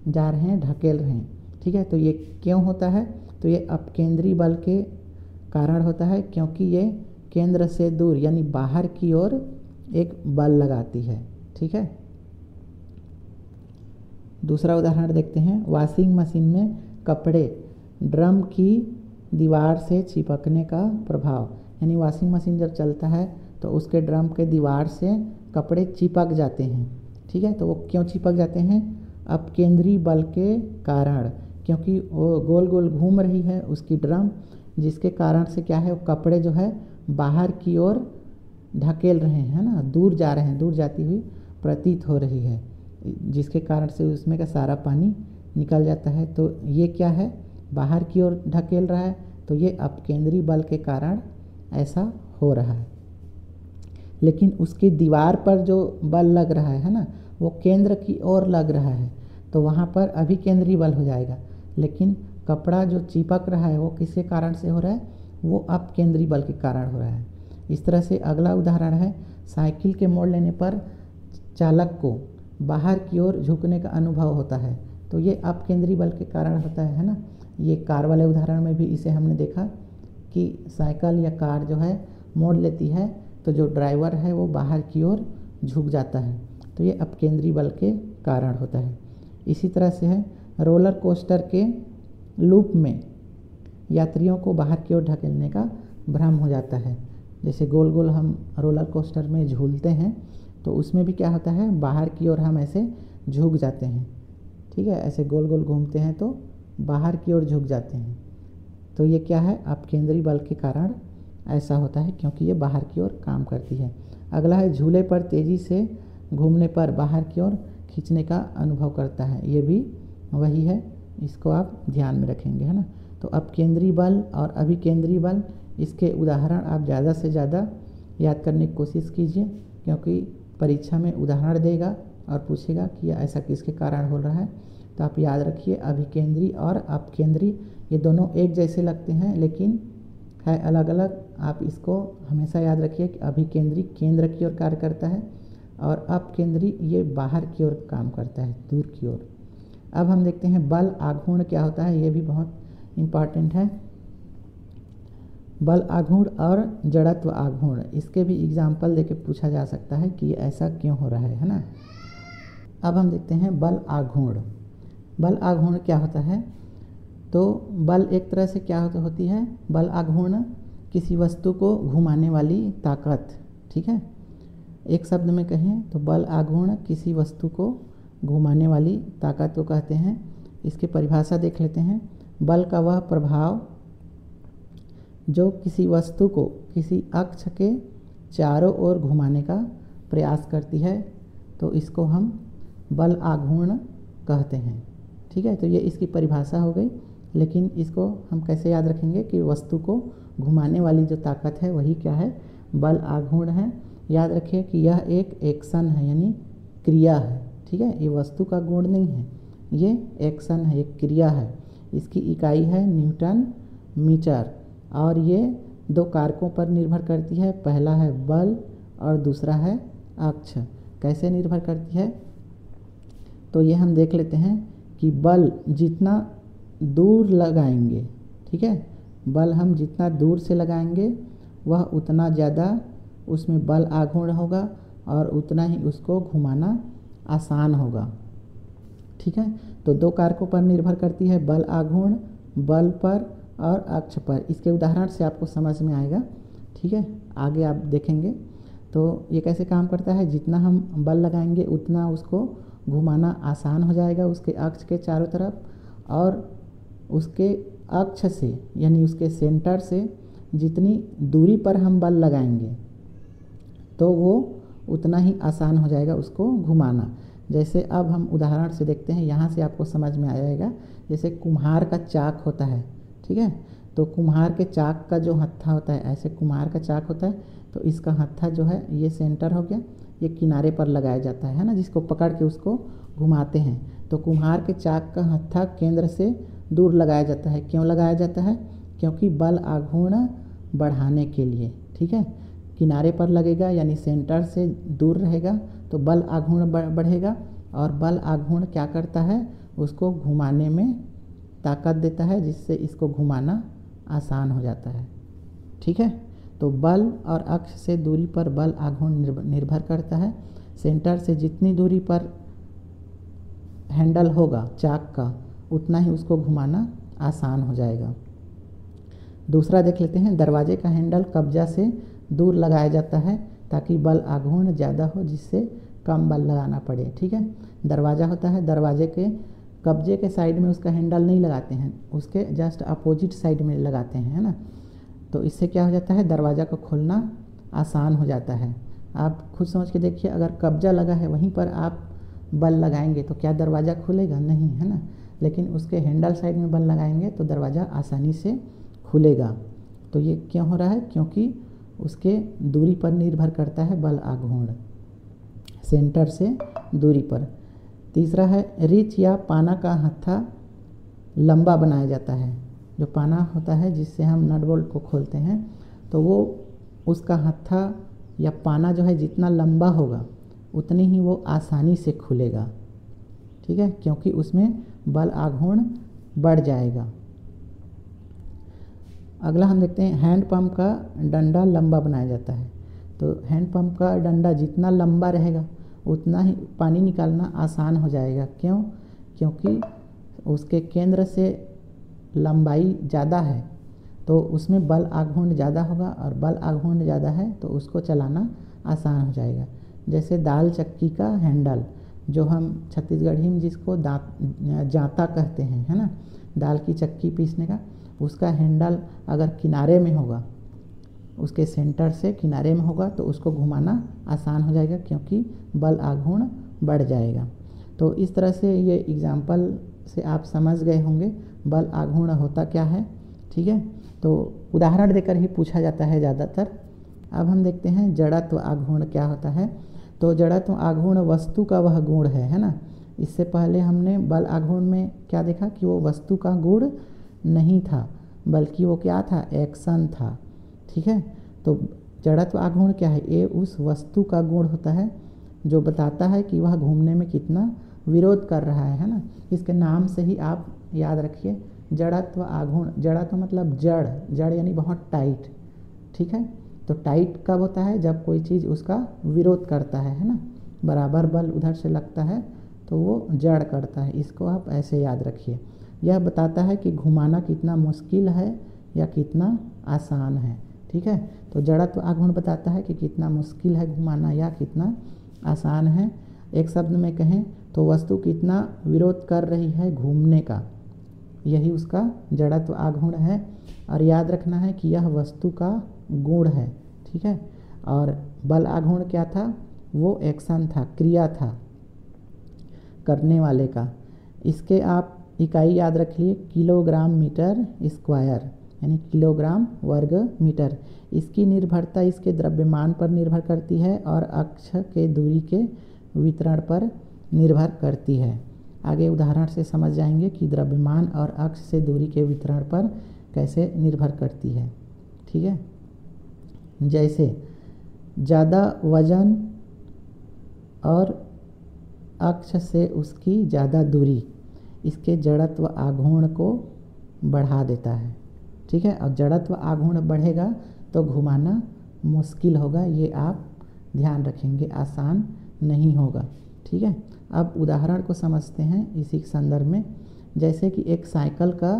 जा रहे हैं, ढकेल रहे हैं, ठीक है। तो ये क्यों होता है, तो ये अपकेंद्री बल के कारण होता है, क्योंकि ये केंद्र से दूर यानी बाहर की ओर एक बल लगाती है, ठीक है। दूसरा उदाहरण देखते हैं। वॉशिंग मशीन में कपड़े ड्रम की दीवार से चिपकने का प्रभाव, यानी वॉशिंग मशीन जब चलता है तो उसके ड्रम के दीवार से कपड़े चिपक जाते हैं, ठीक है। तो वो क्यों चिपक जाते हैं, अपकेंद्री बल के कारण, क्योंकि वो गोल गोल घूम रही है उसकी ड्रम, जिसके कारण से क्या है, वो कपड़े जो है बाहर की ओर ढकेल रहे हैं, है ना, दूर जा रहे हैं, दूर जाती हुई प्रतीत हो रही है, जिसके कारण से उसमें का सारा पानी निकल जाता है। तो ये क्या है, बाहर की ओर ढकेल रहा है, तो ये अपकेंद्री बल के कारण ऐसा हो रहा है। लेकिन उसकी दीवार पर जो बल लग रहा है ना, वो केंद्र की ओर लग रहा है, तो वहाँ पर अभिकेंद्री बल हो जाएगा। लेकिन कपड़ा जो चिपक रहा है वो किसके कारण से हो रहा है, वो अपकेंद्री बल के कारण हो रहा है। इस तरह से अगला उदाहरण है। साइकिल के मोड़ लेने पर चालक को बाहर की ओर झुकने का अनुभव होता है, तो ये अपकेंद्री बल के कारण होता है ना। ये कार वाले उदाहरण में भी इसे हमने देखा कि साइकिल या कार जो है मोड़ लेती है तो जो ड्राइवर है वो बाहर की ओर झुक जाता है, तो ये अपकेंद्री बल के कारण होता है। इसी तरह से है रोलर कोस्टर के लूप में यात्रियों को बाहर की ओर ढकेलने का भ्रम हो जाता है। जैसे गोल गोल हम रोलर कोस्टर में झूलते हैं तो उसमें भी क्या होता है, बाहर की ओर हम ऐसे झुक जाते हैं, ठीक है, ऐसे गोल गोल घूमते हैं तो बाहर की ओर झुक जाते हैं। तो ये क्या है, अपकेंद्री बल के कारण ऐसा होता है, क्योंकि ये बाहर की ओर काम करती है। अगला है झूले पर तेज़ी से घूमने पर बाहर की ओर खींचने का अनुभव करता है, ये भी वही है, इसको आप ध्यान में रखेंगे, है ना। तो अपकेंद्री बल और अभिकेंद्री बल, इसके उदाहरण आप ज़्यादा से ज़्यादा याद करने की कोशिश कीजिए, क्योंकि परीक्षा में उदाहरण देगा और पूछेगा कि ऐसा किसके कारण हो रहा है। तो आप याद रखिए, अभिकेंद्री और अपकेंद्री ये दोनों एक जैसे लगते हैं लेकिन है अलग अलग। आप इसको हमेशा याद रखिए कि अभिकेंद्री केंद्र की ओर कार्य करता है और अपकेंद्री ये बाहर की ओर काम करता है, दूर की ओर। अब हम देखते हैं बल आघूर्ण क्या होता है, ये भी बहुत इम्पॉर्टेंट है। बल आघूर्ण और जड़त्व आघूर्ण, इसके भी एग्जाम्पल देके पूछा जा सकता है कि ऐसा क्यों हो रहा है ना। अब हम देखते हैं बल आघूर्ण। बल आघूर्ण क्या होता है, तो बल एक तरह से क्या होती है, बल आघूर्ण किसी वस्तु को घुमाने वाली ताकत, ठीक है। एक शब्द में कहें तो बल आघूर्ण किसी वस्तु को घुमाने वाली ताकत को कहते हैं। इसकी परिभाषा देख लेते हैं। बल का वह प्रभाव जो किसी वस्तु को किसी अक्ष के चारों ओर घुमाने का प्रयास करती है, तो इसको हम बल आघूर्ण कहते हैं, ठीक है। तो ये इसकी परिभाषा हो गई, लेकिन इसको हम कैसे याद रखेंगे कि वस्तु को घुमाने वाली जो ताकत है वही क्या है, बल आघूर्ण है। याद रखिए कि यह एक एक्शन है, यानी क्रिया है, ठीक है, ये वस्तु का गुण नहीं है, ये एक्शन है, एक क्रिया है। इसकी इकाई है न्यूटन मीटर और ये दो कारकों पर निर्भर करती है। पहला है बल और दूसरा है अक्ष। कैसे निर्भर करती है, तो ये हम देख लेते हैं कि बल जितना दूर लगाएंगे, ठीक है, बल हम जितना दूर से लगाएंगे वह उतना ज़्यादा उसमें बल आघूर्ण होगा और उतना ही उसको घुमाना आसान होगा। ठीक है। तो दो कारकों पर निर्भर करती है, बल आघूर्ण बल पर और अक्ष पर। इसके उदाहरण से आपको समझ में आएगा, ठीक है, आगे आप देखेंगे। तो ये कैसे काम करता है, जितना हम बल लगाएंगे उतना उसको घुमाना आसान हो जाएगा उसके अक्ष के चारों तरफ, और उसके अक्ष से यानी उसके सेंटर से जितनी दूरी पर हम बल लगाएंगे तो वो उतना ही आसान हो जाएगा उसको घुमाना। जैसे अब हम उदाहरण से देखते हैं, यहाँ से आपको समझ में आ जाएगा। जैसे कुम्हार का चाक होता है, ठीक है, तो कुम्हार के चाक का जो हत्था होता है, ऐसे कुम्हार का चाक होता है, तो इसका हत्था जो है ये सेंटर हो गया, ये किनारे पर लगाया जाता है ना, जिसको पकड़ के उसको घुमाते हैं। तो कुम्हार के चाक का हत्था केंद्र से दूर लगाया जाता है। क्यों लगाया जाता है, क्योंकि बल आघूर्ण बढ़ाने के लिए, ठीक है। किनारे पर लगेगा यानी सेंटर से दूर रहेगा तो बल आघूर्ण बढ़ेगा, और बल आघूर्ण क्या करता है, उसको घुमाने में ताकत देता है, जिससे इसको घुमाना आसान हो जाता है, ठीक है। तो बल और अक्ष से दूरी पर बल आघूर्ण निर्भर करता है। सेंटर से जितनी दूरी पर हैंडल होगा चाक का उतना ही उसको घुमाना आसान हो जाएगा। दूसरा देख लेते हैं, दरवाजे का हैंडल कब्जा से दूर लगाया जाता है ताकि बल आघूर्ण ज़्यादा हो, जिससे कम बल लगाना पड़े, ठीक है। दरवाज़ा होता है, दरवाजे के कब्जे के साइड में उसका हैंडल नहीं लगाते हैं, उसके जस्ट अपोजिट साइड में लगाते हैं, है ना। तो इससे क्या हो जाता है, दरवाज़ा को खोलना आसान हो जाता है। आप खुद समझ के देखिए, अगर कब्जा लगा है वहीं पर आप बल लगाएंगे तो क्या दरवाज़ा खुलेगा, नहीं, है ना। लेकिन उसके हैंडल साइड में बल लगाएंगे तो दरवाज़ा आसानी से खुलेगा। तो ये क्यों हो रहा है, क्योंकि उसके दूरी पर निर्भर करता है बल आघूर्ण, सेंटर से दूरी पर। तीसरा है, रिच या पाना का हत्था लंबा बनाया जाता है। जो पाना होता है जिससे हम नट बोल्ट को खोलते हैं, तो वो उसका हत्था या पाना जो है जितना लंबा होगा उतनी ही वो आसानी से खुलेगा, ठीक है, क्योंकि उसमें बल आघूर्ण बढ़ जाएगा। अगला हम देखते हैं, हैंड पंप का डंडा लंबा बनाया जाता है। तो हैंड पंप का डंडा जितना लंबा रहेगा उतना ही पानी निकालना आसान हो जाएगा। क्यों, क्योंकि उसके केंद्र से लंबाई ज़्यादा है तो उसमें बल आघूर्ण ज़्यादा होगा, और बल आघूर्ण ज़्यादा है तो उसको चलाना आसान हो जाएगा। जैसे दाल चक्की का हैंडल, जो हम छत्तीसगढ़ी में जिसको जांता कहते हैं, है ना, दाल की चक्की पीसने का, उसका हैंडल अगर किनारे में होगा, उसके सेंटर से किनारे में होगा तो उसको घुमाना आसान हो जाएगा, क्योंकि बल आघूर्ण बढ़ जाएगा। तो इस तरह से ये एग्जाम्पल से आप समझ गए होंगे बल आघूर्ण होता क्या है, ठीक है। तो उदाहरण देकर ही पूछा जाता है ज़्यादातर। अब हम देखते हैं जड़त्व आघूर्ण क्या होता है। तो जड़त्व आघूर्ण वस्तु का वह गुण है ना। इससे पहले हमने बल आघूर्ण में क्या देखा कि वो वस्तु का गुण नहीं था, बल्कि वो क्या था, एक्शन था, ठीक है। तो जड़त्व आघूर्ण क्या है, ये उस वस्तु का गुण होता है जो बताता है कि वह घूमने में कितना विरोध कर रहा है ना। इसके नाम से ही आप याद रखिए, जड़त्व आघूर्ण, जड़त्व मतलब जड़, जड़ यानी बहुत टाइट, ठीक है। तो टाइट कब होता है, जब कोई चीज़ उसका विरोध करता है ना, बराबर बल उधर से लगता है तो वो जड़ करता है। इसको आप ऐसे याद रखिए। यह बताता है कि घुमाना कितना मुश्किल है या कितना आसान है, ठीक है। तो जड़त्व आघूर्ण बताता है कि कितना मुश्किल है घुमाना या कितना आसान है। एक शब्द में कहें तो वस्तु कितना विरोध कर रही है घूमने का, यही उसका जड़त्व आघूर्ण है। और याद रखना है कि यह वस्तु का गुण है, ठीक है। और बल आघूर्ण क्या था, वो एक्शन था, क्रिया था करने वाले का। इसके आप इकाई याद रखिए, किलोग्राम मीटर स्क्वायर यानी किलोग्राम वर्ग मीटर। इसकी निर्भरता इसके द्रव्यमान पर निर्भर करती है और अक्ष के दूरी के वितरण पर निर्भर करती है। आगे उदाहरण से समझ जाएंगे कि द्रव्यमान और अक्ष से दूरी के वितरण पर कैसे निर्भर करती है, ठीक है। जैसे ज़्यादा वजन और अक्ष से उसकी ज़्यादा दूरी इसके जड़त्व आघूर्ण को बढ़ा देता है, ठीक है। और जड़त्व आघूर्ण बढ़ेगा तो घुमाना मुश्किल होगा, ये आप ध्यान रखेंगे, आसान नहीं होगा। ठीक है। अब उदाहरण को समझते हैं इसी के संदर्भ में। जैसे कि एक साइकिल का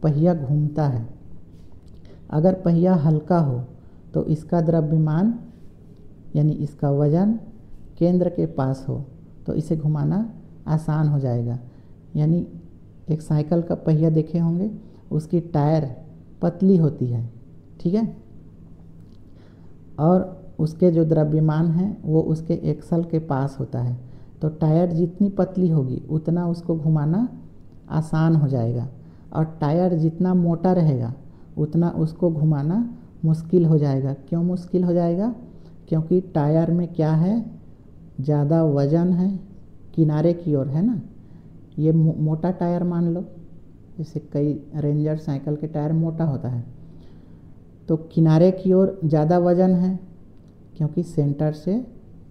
पहिया घूमता है, अगर पहिया हल्का हो तो इसका द्रव्यमान यानी इसका वजन केंद्र के पास हो तो इसे घुमाना आसान हो जाएगा। यानी एक साइकिल का पहिया देखे होंगे, उसकी टायर पतली होती है, ठीक है, और उसके जो द्रव्यमान है वो उसके एक्सल के पास होता है। तो टायर जितनी पतली होगी उतना उसको घुमाना आसान हो जाएगा, और टायर जितना मोटा रहेगा उतना उसको घुमाना मुश्किल हो जाएगा। क्यों मुश्किल हो जाएगा? क्योंकि टायर में क्या है, ज़्यादा वजन है किनारे की ओर, है ना। ये मोटा टायर मान लो, जैसे कई रेंजर साइकिल के टायर मोटा होता है, तो किनारे की ओर ज़्यादा वजन है क्योंकि सेंटर से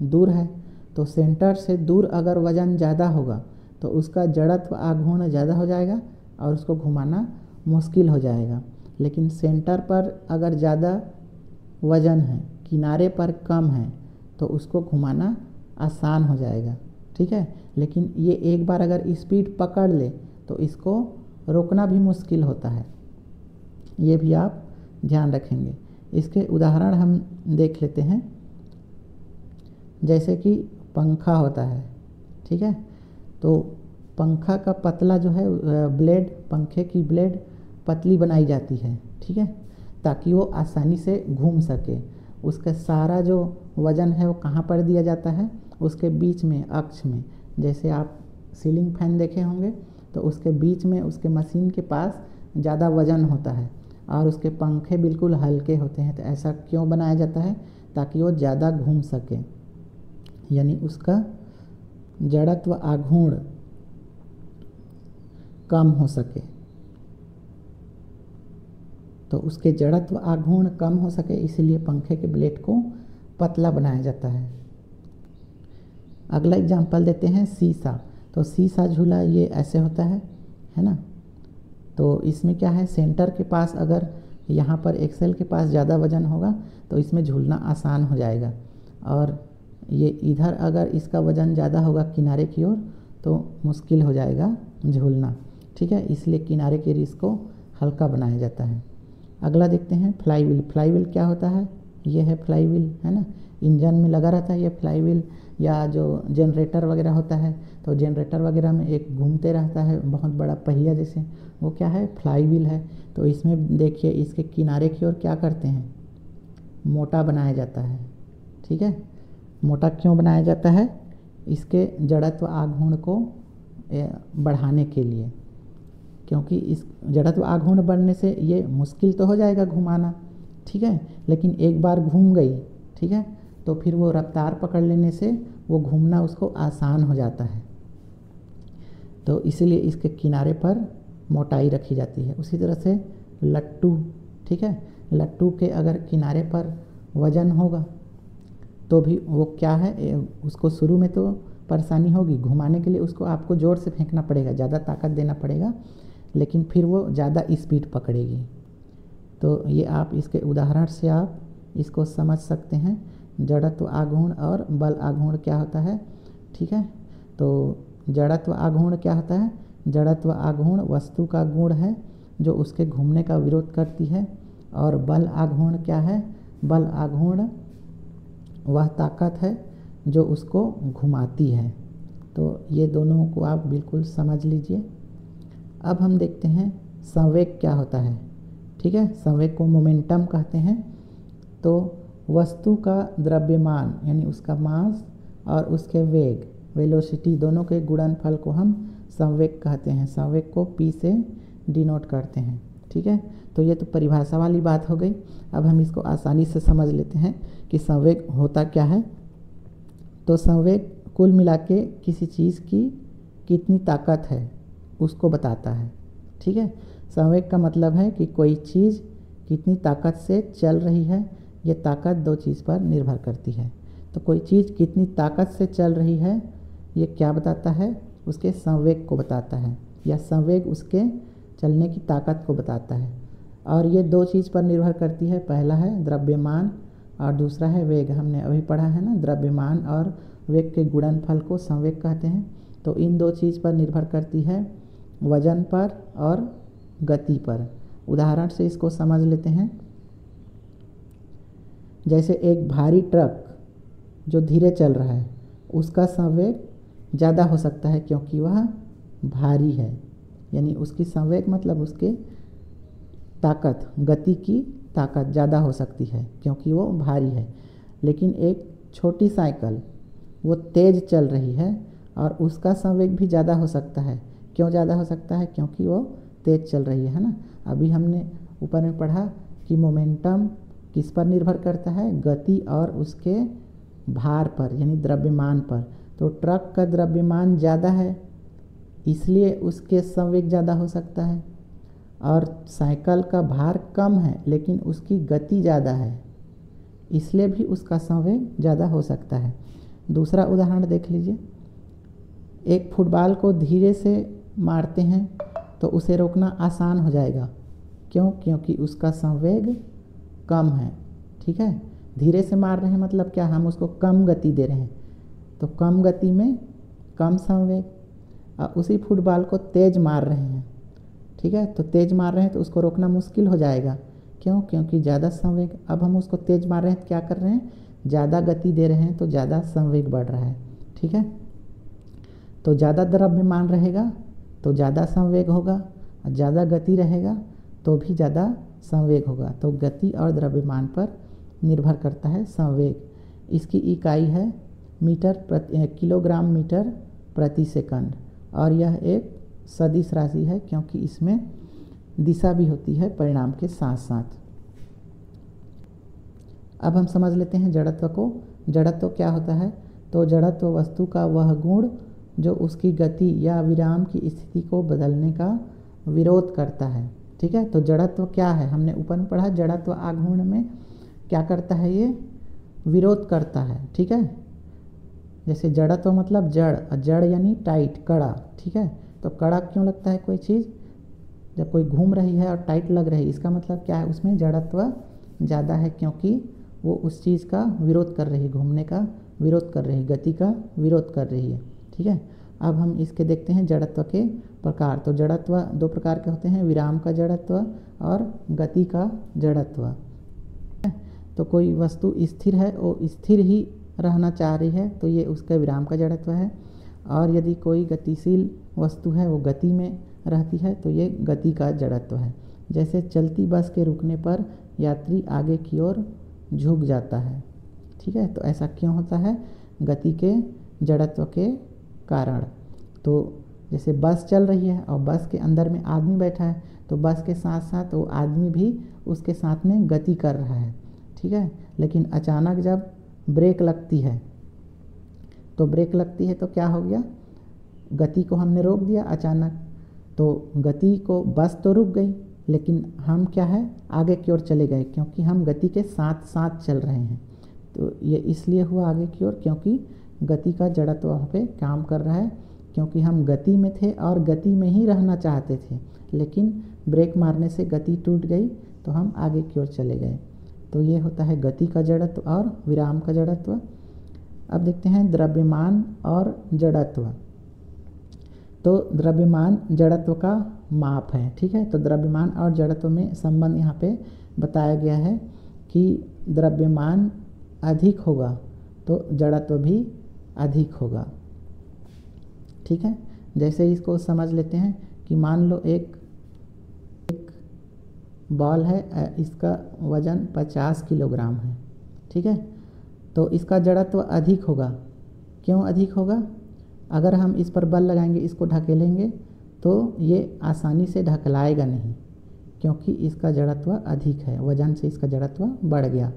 दूर है। तो सेंटर से दूर अगर वजन ज़्यादा होगा तो उसका जड़त्व आघूर्ण ज़्यादा हो जाएगा और उसको घुमाना मुश्किल हो जाएगा। लेकिन सेंटर पर अगर ज़्यादा वजन है, किनारे पर कम है, तो उसको घुमाना आसान हो जाएगा, ठीक है। लेकिन ये एक बार अगर स्पीड पकड़ ले तो इसको रोकना भी मुश्किल होता है, ये भी आप ध्यान रखेंगे। इसके उदाहरण हम देख लेते हैं। जैसे कि पंखा होता है, ठीक है, तो पंखा का पतला जो है ब्लेड, पंखे की ब्लेड पतली बनाई जाती है, ठीक है, ताकि वो आसानी से घूम सके। उसका सारा जो वज़न है वो कहाँ पर दिया जाता है, उसके बीच में, अक्ष में। जैसे आप सीलिंग फैन देखे होंगे तो उसके बीच में, उसके मशीन के पास ज़्यादा वज़न होता है और उसके पंखे बिल्कुल हल्के होते हैं। तो ऐसा क्यों बनाया जाता है? ताकि वो ज़्यादा घूम सके, यानी उसका जड़त्व आघूर्ण कम हो सके। तो उसके जड़त्व आघूर्ण कम हो सके इसलिए पंखे के ब्लेड को पतला बनाया जाता है। अगला एग्जांपल देते हैं, शीशा। तो शीशा झूला ये ऐसे होता है ना। तो इसमें क्या है, सेंटर के पास अगर यहाँ पर एक्सेल के पास ज़्यादा वजन होगा तो इसमें झूलना आसान हो जाएगा, और ये इधर अगर इसका वज़न ज़्यादा होगा किनारे की ओर तो मुश्किल हो जाएगा झूलना, ठीक है। इसलिए किनारे के रिस को हल्का बनाया जाता है। अगला देखते हैं, फ्लाईव्हील। फ्लाईव्हील क्या होता है? ये है फ्लाईव्हील, है ना। इंजन में लगा रहता है ये फ्लाईव्हील, या जो जनरेटर वगैरह होता है तो जनरेटर वगैरह में एक घूमते रहता है बहुत बड़ा पहिया जैसे, वो क्या है, फ्लाईव्हील है। तो इसमें देखिए इसके किनारे की ओर क्या करते हैं, मोटा बनाया जाता है, ठीक है। मोटा क्यों बनाया जाता है? इसके जड़त्व आघूर्ण को बढ़ाने के लिए, क्योंकि इस जड़त्व आघूर्ण बढ़ने से ये मुश्किल तो हो जाएगा घुमाना, ठीक है, लेकिन एक बार घूम गई, ठीक है, तो फिर वो रफ्तार पकड़ लेने से वो घूमना उसको आसान हो जाता है। तो इसलिए इसके किनारे पर मोटाई रखी जाती है। उसी तरह से लट्टू, ठीक है, लट्टू के अगर किनारे पर वजन होगा तो भी वो क्या है, उसको शुरू में तो परेशानी होगी घुमाने के लिए, उसको आपको ज़ोर से फेंकना पड़ेगा, ज़्यादा ताकत देना पड़ेगा, लेकिन फिर वो ज़्यादा स्पीड पकड़ेगी। तो ये आप इसके उदाहरण से आप इसको समझ सकते हैं, जड़त्व आघूर्ण और बल आघूर्ण क्या होता है, ठीक है। तो जड़त्व आघूर्ण क्या होता है? जड़त्व आघूर्ण वस्तु का गुण है जो उसके घूमने का विरोध करती है, और बल आघूर्ण क्या है? बल आघूर्ण वह ताकत है जो उसको घुमाती है। तो ये दोनों को आप बिल्कुल समझ लीजिए। अब हम देखते हैं संवेग क्या होता है, ठीक है। संवेग को मोमेंटम कहते हैं। तो वस्तु का द्रव्यमान यानी उसका मास और उसके वेग, वेलोसिटी, दोनों के गुणनफल को हम संवेग कहते हैं। संवेग को p से डिनोट करते हैं, ठीक है। तो ये तो परिभाषा वाली बात हो गई। अब हम इसको आसानी से समझ लेते हैं कि संवेग होता क्या है। तो संवेग कुल मिला के किसी चीज़ की कितनी ताकत है उसको बताता है, ठीक है। संवेग का मतलब है कि कोई चीज़ कितनी ताकत से चल रही है। ये ताकत दो चीज़ पर निर्भर करती है। तो कोई चीज़ कितनी ताकत से चल रही है ये क्या बताता है? उसके संवेग को बताता है, या संवेग उसके चलने की ताकत को बताता है। और ये दो चीज़ पर निर्भर करती है, पहला है द्रव्यमान और दूसरा है वेग। हमने अभी पढ़ा है ना, द्रव्यमान और वेग के गुणनफल को संवेग कहते हैं। तो इन दो चीज़ पर निर्भर करती है, वजन पर और गति पर। उदाहरण से इसको समझ लेते हैं। जैसे एक भारी ट्रक जो धीरे चल रहा है, उसका संवेग ज़्यादा हो सकता है क्योंकि वह भारी है, यानी उसकी संवेग मतलब उसके ताकत, गति की ताकत ज़्यादा हो सकती है क्योंकि वो भारी है। लेकिन एक छोटी साइकिल वो तेज़ चल रही है और उसका संवेग भी ज़्यादा हो सकता है। क्यों ज़्यादा हो सकता है? क्योंकि वो तेज़ चल रही है ना। अभी हमने ऊपर में पढ़ा कि मोमेंटम किस पर निर्भर करता है? गति और उसके भार पर, यानी द्रव्यमान पर। तो ट्रक का द्रव्यमान ज़्यादा है इसलिए उसके संवेग ज़्यादा हो सकता है, और साइकिल का भार कम है लेकिन उसकी गति ज़्यादा है इसलिए भी उसका संवेग ज़्यादा हो सकता है। दूसरा उदाहरण देख लीजिए। एक फुटबॉल को धीरे से मारते हैं तो उसे रोकना आसान हो जाएगा। क्यों? क्योंकि उसका संवेग कम है। ठीक है, धीरे से मार रहे हैं मतलब क्या? हम उसको कम गति दे रहे हैं, तो कम गति में कम संवेग। और उसी फुटबॉल को तेज़ मार रहे हैं, ठीक है, तो तेज़ मार रहे हैं तो उसको रोकना मुश्किल हो जाएगा। क्यों? क्योंकि ज़्यादा संवेग। अब हम उसको तेज़ मार रहे हैं तो क्या कर रहे हैं? ज़्यादा गति दे रहे हैं तो ज़्यादा संवेग बढ़ रहा है। ठीक है, तो ज़्यादा द्रव्यमान रहेगा तो ज़्यादा संवेग होगा, और ज़्यादा गति रहेगा तो भी ज़्यादा संवेग होगा। तो गति और द्रव्यमान पर निर्भर करता है संवेग। इसकी इकाई है किलोग्राम मीटर प्रति सेकंड, और यह एक सदिश राशि है क्योंकि इसमें दिशा भी होती है परिणाम के साथ साथ। अब हम समझ लेते हैं जड़त्व को। जड़त्व क्या होता है? तो जड़त्व वस्तु का वह गुण जो उसकी गति या विराम की स्थिति को बदलने का विरोध करता है। ठीक है, तो जड़त्व क्या है? हमने ऊपर में पढ़ा, जड़त्व आघूर्ण में क्या करता है? ये विरोध करता है। ठीक है, जैसे जड़त्व मतलब जड़, जड़ यानी टाइट, कड़ा। ठीक है, तो कड़ा क्यों लगता है कोई चीज़? जब कोई घूम रही है और टाइट लग रही है, इसका मतलब क्या है? उसमें जड़त्व ज़्यादा है क्योंकि वो उस चीज़ का विरोध कर रही है, घूमने का विरोध कर रही है, गति का विरोध कर रही है। ठीक है, अब हम इसके देखते हैं जड़त्व के प्रकार। तो जड़त्व दो प्रकार के होते हैं, विराम का जड़त्व और गति का जड़त्व। तो कोई वस्तु स्थिर है, वो स्थिर ही रहना चाह रही है तो ये उसका विराम का जड़त्व है। और यदि कोई गतिशील वस्तु है, वो गति में रहती है तो ये गति का जड़त्व है। जैसे चलती बस के रुकने पर यात्री आगे की ओर झुक जाता है। ठीक है, तो ऐसा क्यों होता है? गति के जड़त्व के कारण। तो जैसे बस चल रही है और बस के अंदर में आदमी बैठा है, तो बस के साथ साथ वो आदमी भी उसके साथ में गति कर रहा है। ठीक है, लेकिन अचानक जब ब्रेक लगती है तो क्या हो गया? गति को हमने रोक दिया अचानक, तो गति को, बस तो रुक गई लेकिन हम क्या है? आगे की ओर चले गए क्योंकि हम गति के साथ साथ चल रहे हैं। तो ये इसलिए हुआ आगे की ओर क्योंकि गति का जड़त्व वहाँ पे काम कर रहा है, क्योंकि हम गति में थे और गति में ही रहना चाहते थे, लेकिन ब्रेक मारने से गति टूट गई तो हम आगे की ओर चले गए। तो ये होता है गति का जड़त्व और विराम का जड़त्व। अब देखते हैं द्रव्यमान और जड़त्व। तो द्रव्यमान जड़त्व का माप है। ठीक है, तो द्रव्यमान और जड़त्व में संबंध यहाँ पे बताया गया है कि द्रव्यमान अधिक होगा तो जड़त्व भी अधिक होगा। ठीक है, जैसे इसको समझ लेते हैं कि मान लो एक बॉल है, इसका वज़न 50 किलोग्राम है। ठीक है, तो इसका जड़त्व अधिक होगा। क्यों अधिक होगा? अगर हम इस पर बल लगाएंगे, इसको ढकेलेंगे तो ये आसानी से ढकलाएगा नहीं क्योंकि इसका जड़त्व अधिक है, वजन से इसका जड़त्व बढ़ गया।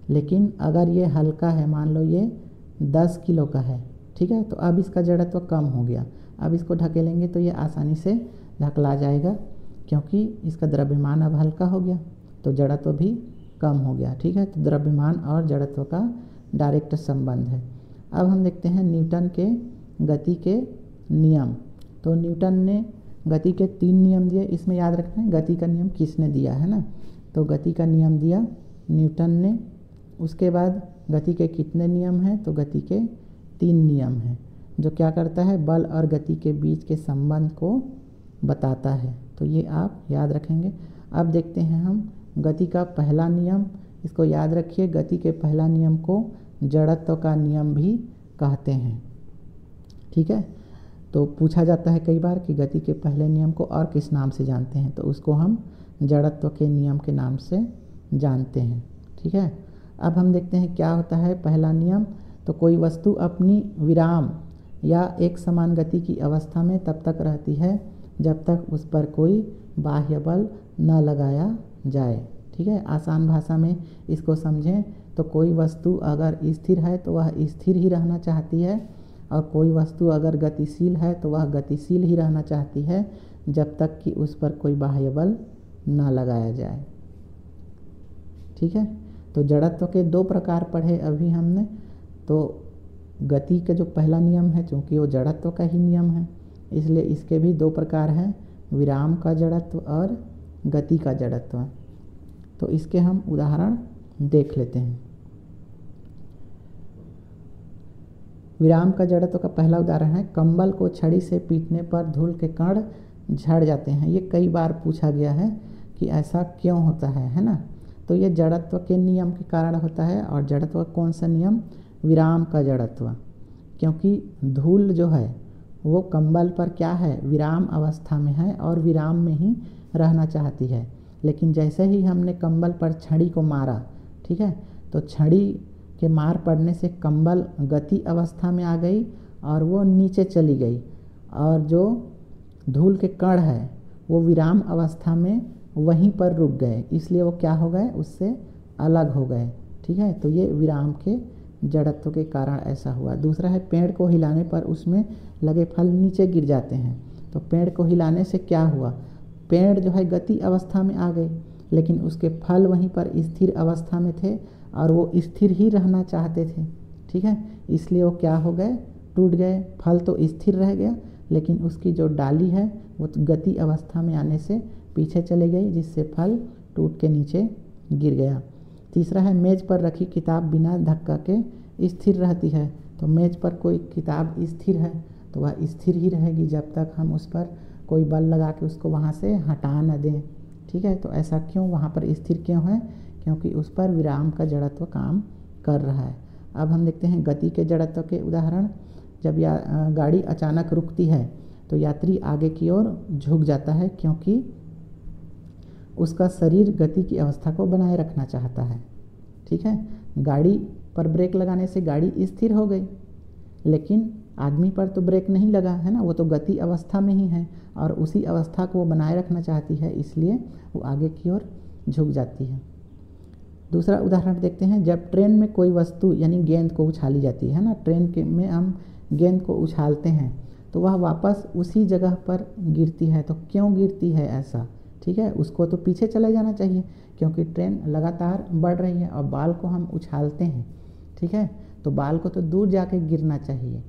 लेकिन अगर ये हल्का है, मान लो ये 10 किलो का है, ठीक है, तो अब इसका जड़त्व कम हो गया। अब इसको ढकेलेंगे तो ये आसानी से ढकला जाएगा क्योंकि इसका द्रव्यमान अब हल्का हो गया तो जड़त्व भी कम हो गया। ठीक है, तो द्रव्यमान और जड़त्व का डायरेक्ट संबंध है। अब हम देखते हैं न्यूटन के गति के नियम। तो न्यूटन ने गति के 3 नियम दिए, इसमें याद रखना है गति का नियम किसने दिया है ना। तो गति का नियम दिया न्यूटन ने। उसके बाद गति के कितने नियम हैं? तो गति के 3 नियम हैं जो क्या करता है, बल और गति के बीच के संबंध को बताता है। तो ये आप याद रखेंगे। अब देखते हैं हम गति का पहला नियम। इसको याद रखिए, गति के पहला नियम को जड़त्व का नियम भी कहते हैं। ठीक है, तो पूछा जाता है कई बार कि गति के पहले नियम को और किस नाम से जानते हैं, तो उसको हम जड़त्व के नियम के नाम से जानते हैं। ठीक है, अब हम देखते हैं क्या होता है पहला नियम। तो कोई वस्तु अपनी विराम या एक समान गति की अवस्था में तब तक रहती है जब तक उस पर कोई बाह्य बल न लगाया जाए। ठीक है, आसान भाषा में इसको समझें तो कोई वस्तु अगर स्थिर है तो वह स्थिर ही रहना चाहती है, और कोई वस्तु अगर गतिशील है तो वह गतिशील ही रहना चाहती है जब तक कि उस पर कोई बाह्य बल न लगाया जाए। ठीक है, तो जड़त्व के 2 प्रकार पढ़े अभी हमने। तो गति का जो पहला नियम है, चूँकि वो जड़त्व का ही नियम है, इसलिए इसके भी 2 प्रकार हैं, विराम का जड़त्व और गति का जड़त्व। तो इसके हम उदाहरण देख लेते हैं। विराम का जड़त्व का पहला उदाहरण है, कंबल को छड़ी से पीटने पर धूल के कण झड़ जाते हैं। ये कई बार पूछा गया है कि ऐसा क्यों होता है ना। तो ये जड़त्व के नियम के कारण होता है। और जड़त्व का कौन सा नियम, विराम का जड़त्व, क्योंकि धूल जो है वो कंबल पर क्या है, विराम अवस्था में है और विराम में ही रहना चाहती है। लेकिन जैसे ही हमने कंबल पर छड़ी को मारा, ठीक है, तो छड़ी के मार पड़ने से कंबल गति अवस्था में आ गई और वो नीचे चली गई, और जो धूल के कण है वो विराम अवस्था में वहीं पर रुक गए, इसलिए वो क्या हो गए, उससे अलग हो गए। ठीक है, तो ये विराम के जड़त्व के कारण ऐसा हुआ। दूसरा है, पेड़ को हिलाने पर उसमें लगे फल नीचे गिर जाते हैं। तो पेड़ को हिलाने से क्या हुआ, पेड़ जो है गति अवस्था में आ गई, लेकिन उसके फल वहीं पर स्थिर अवस्था में थे और वो स्थिर ही रहना चाहते थे। ठीक है, इसलिए वो क्या हो गए, टूट गए। फल तो स्थिर रह गया, लेकिन उसकी जो डाली है वो गति अवस्था में आने से पीछे चले गई, जिससे फल टूट के नीचे गिर गया। तीसरा है, मेज़ पर रखी किताब बिना धक्का के स्थिर रहती है। तो मेज़ पर कोई किताब स्थिर है तो वह स्थिर ही रहेगी जब तक हम उस पर कोई बल लगा के उसको वहाँ से हटा न दें। ठीक है, तो ऐसा क्यों, वहाँ पर स्थिर क्यों है, क्योंकि उस पर विराम का जड़त्व काम कर रहा है। अब हम देखते हैं गति के जड़त्व के उदाहरण। जब गाड़ी अचानक रुकती है तो यात्री आगे की ओर झुक जाता है, क्योंकि उसका शरीर गति की अवस्था को बनाए रखना चाहता है। ठीक है, गाड़ी पर ब्रेक लगाने से गाड़ी स्थिर हो गई, लेकिन आदमी पर तो ब्रेक नहीं लगा है ना, वो तो गति अवस्था में ही है और उसी अवस्था को वो बनाए रखना चाहती है, इसलिए वो आगे की ओर झुक जाती है। दूसरा उदाहरण देखते हैं, जब ट्रेन में कोई वस्तु यानी गेंद को उछाली जाती है ना, ट्रेन के में हम गेंद को उछालते हैं तो वह वापस उसी जगह पर गिरती है। तो क्यों गिरती है ऐसा, ठीक है, उसको तो पीछे चले जाना चाहिए, क्योंकि ट्रेन लगातार बढ़ रही है और बाल को हम उछालते हैं। ठीक है, तो बाल को तो दूर जाके गिरना चाहिए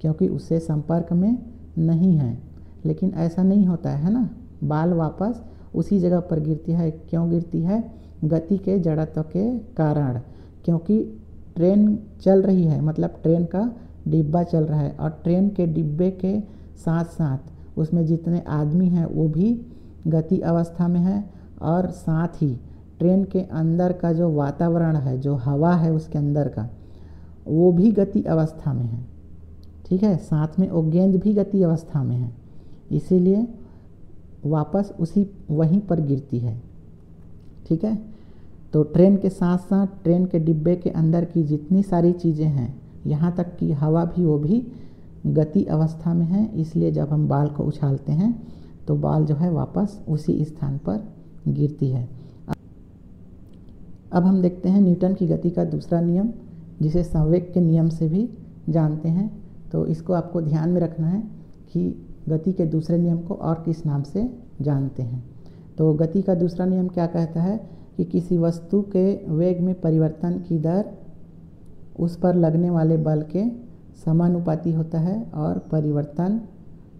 क्योंकि उससे संपर्क में नहीं है, लेकिन ऐसा नहीं होता है ना, बाल वापस उसी जगह पर गिरती है। क्यों गिरती है, गति के जड़त्व के कारण, क्योंकि ट्रेन चल रही है, मतलब ट्रेन का डिब्बा चल रहा है और ट्रेन के डिब्बे के साथ साथ उसमें जितने आदमी हैं वो भी गति अवस्था में है, और साथ ही ट्रेन के अंदर का जो वातावरण है, जो हवा है उसके अंदर का, वो भी गति अवस्था में है। ठीक है, साथ में वो गेंद भी गति अवस्था में है, इसीलिए वापस उसी वहीं पर गिरती है। ठीक है, तो ट्रेन के साथ साथ ट्रेन के डिब्बे के अंदर की जितनी सारी चीज़ें हैं, यहाँ तक कि हवा भी, वो भी गति अवस्था में है, इसलिए जब हम बाल को उछालते हैं तो बाल जो है वापस उसी स्थान पर गिरती है। अब हम देखते हैं न्यूटन की गति का दूसरा नियम, जिसे संवेग के नियम से भी जानते हैं। तो इसको आपको ध्यान में रखना है कि गति के दूसरे नियम को और किस नाम से जानते हैं। तो गति का दूसरा नियम क्या कहता है कि किसी वस्तु के वेग में परिवर्तन की दर उस पर लगने वाले बल के समानुपाती होता है और परिवर्तन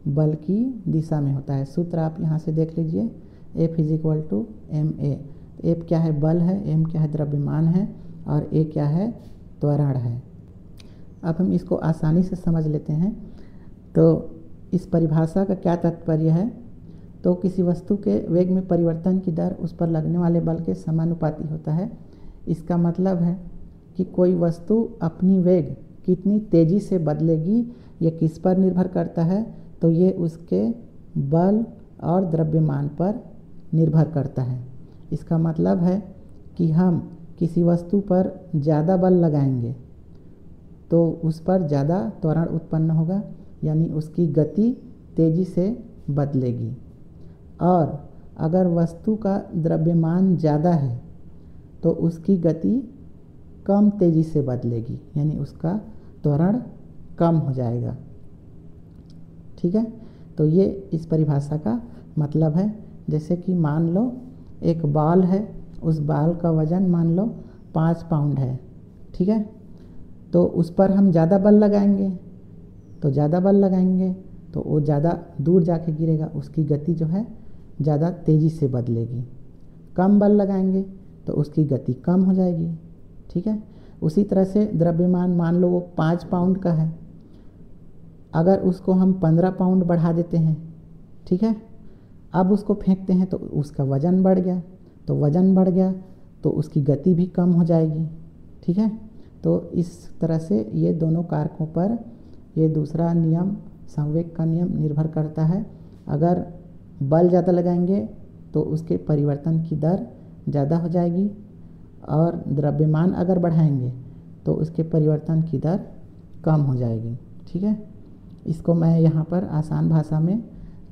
बल की दिशा में होता है। सूत्र आप यहाँ से देख लीजिए, F = ma। F क्या है, बल है, m क्या है, द्रव्यमान है, और a क्या है, त्वरण है। अब हम इसको आसानी से समझ लेते हैं। तो इस परिभाषा का क्या तात्पर्य है, तो किसी वस्तु के वेग में परिवर्तन की दर उस पर लगने वाले बल के समानुपाती होता है। इसका मतलब है कि कोई वस्तु अपनी वेग कितनी तेज़ी से बदलेगी ये किस पर निर्भर करता है, तो ये उसके बल और द्रव्यमान पर निर्भर करता है। इसका मतलब है कि हम किसी वस्तु पर ज़्यादा बल लगाएंगे तो उस पर ज़्यादा त्वरण उत्पन्न होगा, यानी उसकी गति तेज़ी से बदलेगी। और अगर वस्तु का द्रव्यमान ज़्यादा है तो उसकी गति कम तेज़ी से बदलेगी, यानी उसका त्वरण कम हो जाएगा। ठीक है, तो ये इस परिभाषा का मतलब है। जैसे कि मान लो एक बॉल है, उस बॉल का वज़न मान लो 5 पाउंड है। ठीक है, तो उस पर हम ज़्यादा बल लगाएंगे तो वो ज़्यादा दूर जाके गिरेगा, उसकी गति जो है ज़्यादा तेज़ी से बदलेगी। कम बल लगाएंगे तो उसकी गति कम हो जाएगी। ठीक है, उसी तरह से द्रव्यमान मान लो वो 5 पाउंड का है, अगर उसको हम 15 पाउंड बढ़ा देते हैं, ठीक है, अब उसको फेंकते हैं तो उसका वज़न बढ़ गया, तो उसकी गति भी कम हो जाएगी। ठीक है, तो इस तरह से ये दोनों कारकों पर ये दूसरा नियम, संवेग का नियम निर्भर करता है। अगर बल ज़्यादा लगाएंगे तो उसके परिवर्तन की दर ज़्यादा हो जाएगी, और द्रव्यमान अगर बढ़ाएंगे तो उसके परिवर्तन की दर कम हो जाएगी। ठीक है, इसको मैं यहाँ पर आसान भाषा में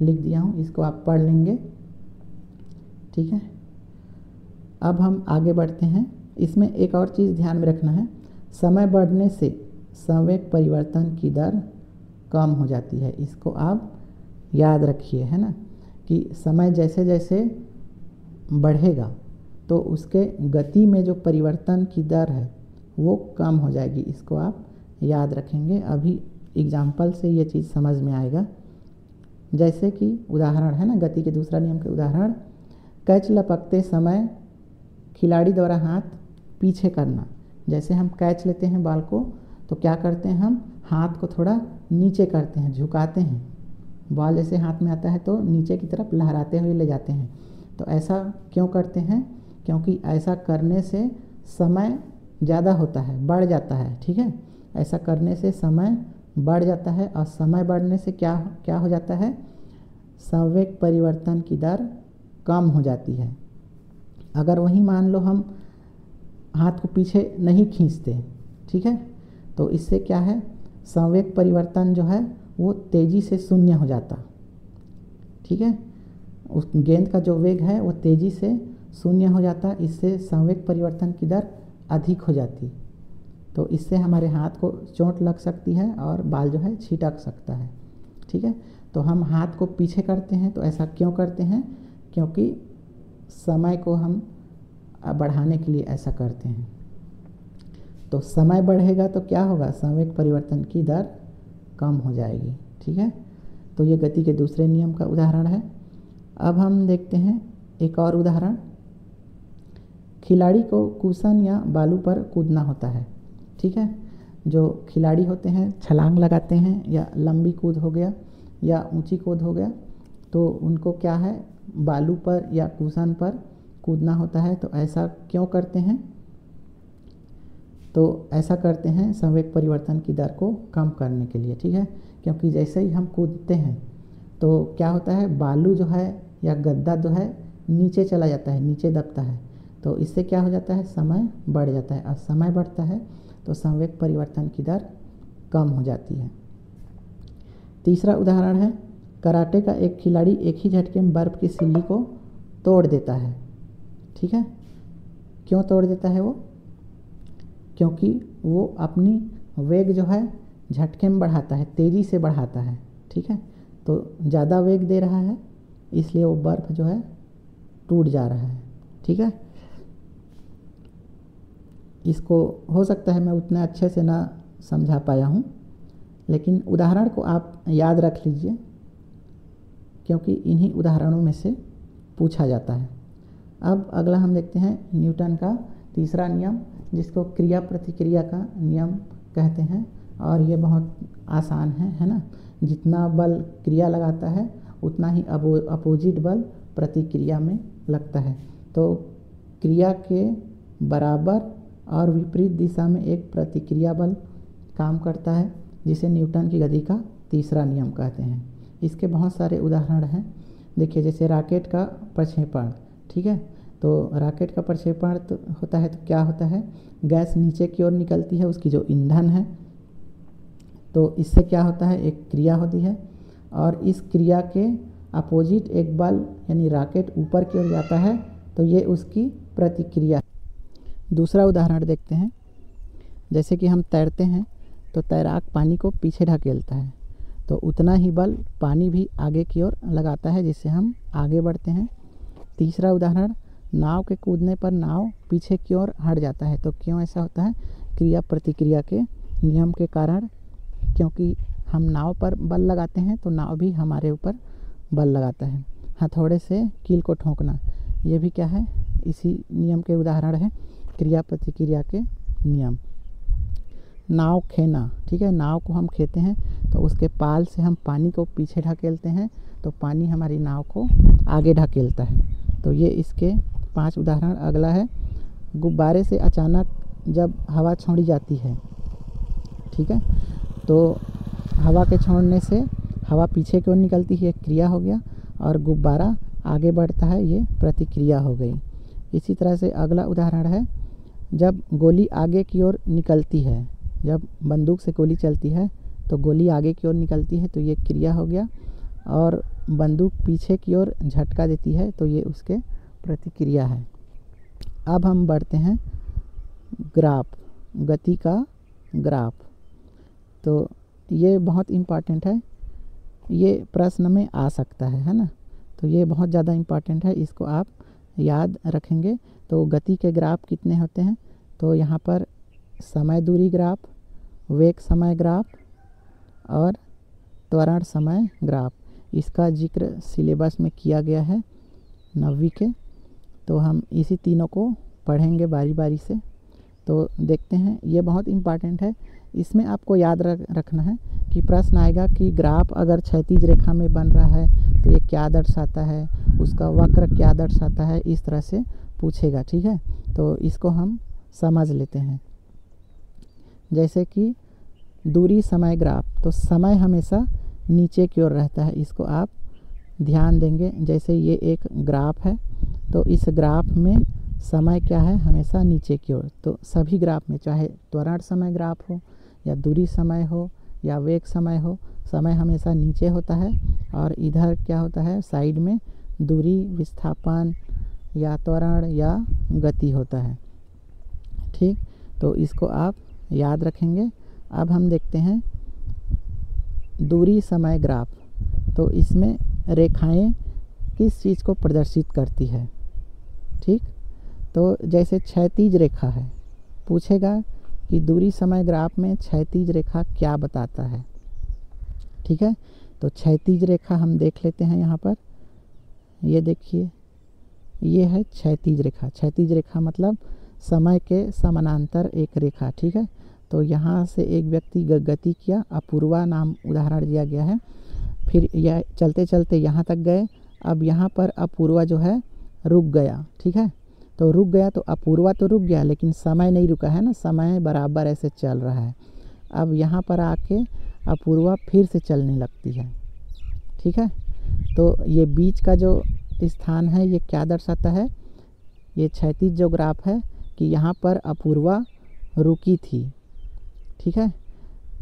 लिख दिया हूँ, इसको आप पढ़ लेंगे। ठीक है, अब हम आगे बढ़ते हैं। इसमें एक और चीज़ ध्यान में रखना है, समय बढ़ने से संवेग परिवर्तन की दर कम हो जाती है। इसको आप याद रखिए, है ना, कि समय जैसे जैसे बढ़ेगा तो उसके गति में जो परिवर्तन की दर है वो कम हो जाएगी। इसको आप याद रखेंगे, अभी एग्जाम्पल से ये चीज़ समझ में आएगा। जैसे कि उदाहरण है ना, गति के दूसरा नियम के उदाहरण, कैच लपकते समय खिलाड़ी द्वारा हाथ पीछे करना। जैसे हम कैच लेते हैं बॉल को तो क्या करते हैं, हम हाथ को थोड़ा नीचे करते हैं, झुकाते हैं। बॉल जैसे हाथ में आता है तो नीचे की तरफ लहराते हुए ले जाते हैं। तो ऐसा क्यों करते हैं, क्योंकि ऐसा करने से समय ज़्यादा होता है, बढ़ जाता है। ठीक है, ऐसा करने से समय बढ़ जाता है, और समय बढ़ने से क्या हो जाता है, संवेग परिवर्तन की दर कम हो जाती है। अगर वहीं मान लो हम हाथ को पीछे नहीं खींचते, ठीक है, तो इससे क्या है, संवेग परिवर्तन जो है वो तेज़ी से शून्य हो जाता। ठीक है, उस गेंद का जो वेग है वो तेज़ी से शून्य हो जाता, इससे संवेग परिवर्तन की दर अधिक हो जाती। तो इससे हमारे हाथ को चोट लग सकती है और बाल जो है छिटक सकता है। ठीक है, तो हम हाथ को पीछे करते हैं, तो ऐसा क्यों करते हैं, क्योंकि समय को हम बढ़ाने के लिए ऐसा करते हैं। तो समय बढ़ेगा तो क्या होगा, संवेग परिवर्तन की दर कम हो जाएगी। ठीक है, तो ये गति के दूसरे नियम का उदाहरण है। अब हम देखते हैं एक और उदाहरण, खिलाड़ी को कुशन या बालू पर कूदना होता है। ठीक है, जो खिलाड़ी होते हैं छलांग लगाते हैं, या लंबी कूद हो गया या ऊंची कूद हो गया, तो उनको क्या है, बालू पर या कुशन पर कूदना होता है। तो ऐसा क्यों करते हैं, तो ऐसा करते हैं संवेग परिवर्तन की दर को कम करने के लिए। ठीक है, क्योंकि जैसे ही हम कूदते हैं तो क्या होता है, बालू जो है या गद्दा जो है नीचे चला जाता है, नीचे दबता है। तो इससे क्या हो जाता है, समय बढ़ जाता है, और समय बढ़ता है तो संवेग परिवर्तन की दर कम हो जाती है। तीसरा उदाहरण है, कराटे का एक खिलाड़ी एक ही झटके में बर्फ़ की सिल्ली को तोड़ देता है। ठीक है, क्यों तोड़ देता है वो, क्योंकि वो अपनी वेग जो है झटके में बढ़ाता है, तेज़ी से बढ़ाता है। ठीक है, तो ज़्यादा वेग दे रहा है, इसलिए वो बर्फ़ जो है टूट जा रहा है। ठीक है, इसको हो सकता है मैं उतना अच्छे से ना समझा पाया हूँ, लेकिन उदाहरण को आप याद रख लीजिए, क्योंकि इन्हीं उदाहरणों में से पूछा जाता है। अब अगला हम देखते हैं न्यूटन का तीसरा नियम, जिसको क्रिया प्रतिक्रिया का नियम कहते हैं। और ये बहुत आसान है ना। जितना बल क्रिया लगाता है उतना ही अपोजिट बल प्रतिक्रिया में लगता है। तो क्रिया के बराबर और विपरीत दिशा में एक प्रतिक्रिया बल काम करता है, जिसे न्यूटन की गति का तीसरा नियम कहते हैं। इसके बहुत सारे उदाहरण हैं। देखिए, जैसे रॉकेट का प्रक्षेपण, ठीक है। तो रॉकेट का प्रक्षेपण तो होता है, तो क्या होता है, गैस नीचे की ओर निकलती है, उसकी जो ईंधन है, तो इससे क्या होता है, एक क्रिया होती है और इस क्रिया के अपोजिट एक बल यानी रॉकेट ऊपर की ओर जाता है, तो ये उसकी प्रतिक्रिया। दूसरा उदाहरण देखते हैं। जैसे कि हम तैरते हैं तो तैराक पानी को पीछे ढकेलता है, तो उतना ही बल पानी भी आगे की ओर लगाता है, जिससे हम आगे बढ़ते हैं। तीसरा उदाहरण, नाव के कूदने पर नाव पीछे की ओर हट जाता है। तो क्यों ऐसा होता है, क्रिया प्रतिक्रिया के नियम के कारण, क्योंकि हम नाव पर बल लगाते हैं तो नाव भी हमारे ऊपर बल लगाता है। हथौड़े से कील को ठोंकना, ये भी क्या है, इसी नियम के उदाहरण है, क्रिया प्रतिक्रिया के नियम। नाव खेना, ठीक है, नाव को हम खेते हैं तो उसके पाल से हम पानी को पीछे ढकेलते हैं, तो पानी हमारी नाव को आगे ढकेलता है। तो ये इसके 5 उदाहरण। अगला है, गुब्बारे से अचानक जब हवा छोड़ी जाती है, ठीक है, तो हवा के छोड़ने से हवा पीछे की ओर निकलती है, क्रिया हो गया, और गुब्बारा आगे बढ़ता है, ये प्रतिक्रिया हो गई। इसी तरह से अगला उदाहरण है, जब गोली आगे की ओर निकलती है, जब बंदूक से गोली चलती है तो गोली आगे की ओर निकलती है, तो ये क्रिया हो गया, और बंदूक पीछे की ओर झटका देती है, तो ये उसके प्रतिक्रिया है। अब हम बढ़ते हैं ग्राफ, गति का ग्राफ। तो ये बहुत इम्पॉर्टेंट है, ये प्रश्न में आ सकता है ना। तो ये बहुत ज़्यादा इम्पॉर्टेंट है, इसको आप याद रखेंगे। तो गति के ग्राफ कितने होते हैं, तो यहाँ पर समय दूरी ग्राफ, वेग समय ग्राफ और त्वरण समय ग्राफ, इसका जिक्र सिलेबस में किया गया है 9वीं के। तो हम इसी तीनों को पढ़ेंगे बारी बारी से। तो देखते हैं, ये बहुत इम्पॉर्टेंट है। इसमें आपको याद रखना है कि प्रश्न आएगा कि ग्राफ अगर क्षैतिज रेखा में बन रहा है तो ये क्या दर्शाता है, उसका वक्र क्या दर्शाता है, इस तरह से पूछेगा, ठीक है। तो इसको हम समझ लेते हैं। जैसे कि दूरी समय ग्राफ, तो समय हमेशा नीचे की ओर रहता है, इसको आप ध्यान देंगे। जैसे ये एक ग्राफ है, तो इस ग्राफ में समय क्या है, हमेशा नीचे की ओर। तो सभी ग्राफ में, चाहे त्वरण समय ग्राफ हो या दूरी समय हो या वेग समय हो, समय हमेशा नीचे होता है, और इधर क्या होता है, साइड में दूरी, विस्थापन या त्वरण या गति होता है, ठीक। तो इसको आप याद रखेंगे। अब हम देखते हैं दूरी समय ग्राफ। तो इसमें रेखाएं किस चीज़ को प्रदर्शित करती है, ठीक। तो जैसे क्षैतिज रेखा है, पूछेगा कि दूरी समय ग्राफ में क्षैतिज रेखा क्या बताता है, ठीक है। तो क्षैतिज रेखा हम देख लेते हैं यहाँ पर। ये देखिए, ये है क्षैतिज रेखा। क्षैतिज रेखा मतलब समय के समानांतर एक रेखा, ठीक है। तो यहाँ से एक व्यक्ति गति किया, अपूर्वा नाम उदाहरण दिया गया है। फिर यह चलते चलते यहाँ तक गए, अब यहाँ पर अपूर्वा जो है रुक गया, ठीक है। तो रुक गया, तो अपूर्वा तो रुक गया, लेकिन समय नहीं रुका है ना, समय बराबर ऐसे चल रहा है। अब यहाँ पर आके अपूर्वा फिर से चलने लगती है, ठीक है। तो ये बीच का जो स्थान है, ये क्या दर्शाता है, ये क्षैतिज जो ग्राफ है कि यहाँ पर अपूर्वा रुकी थी, ठीक है।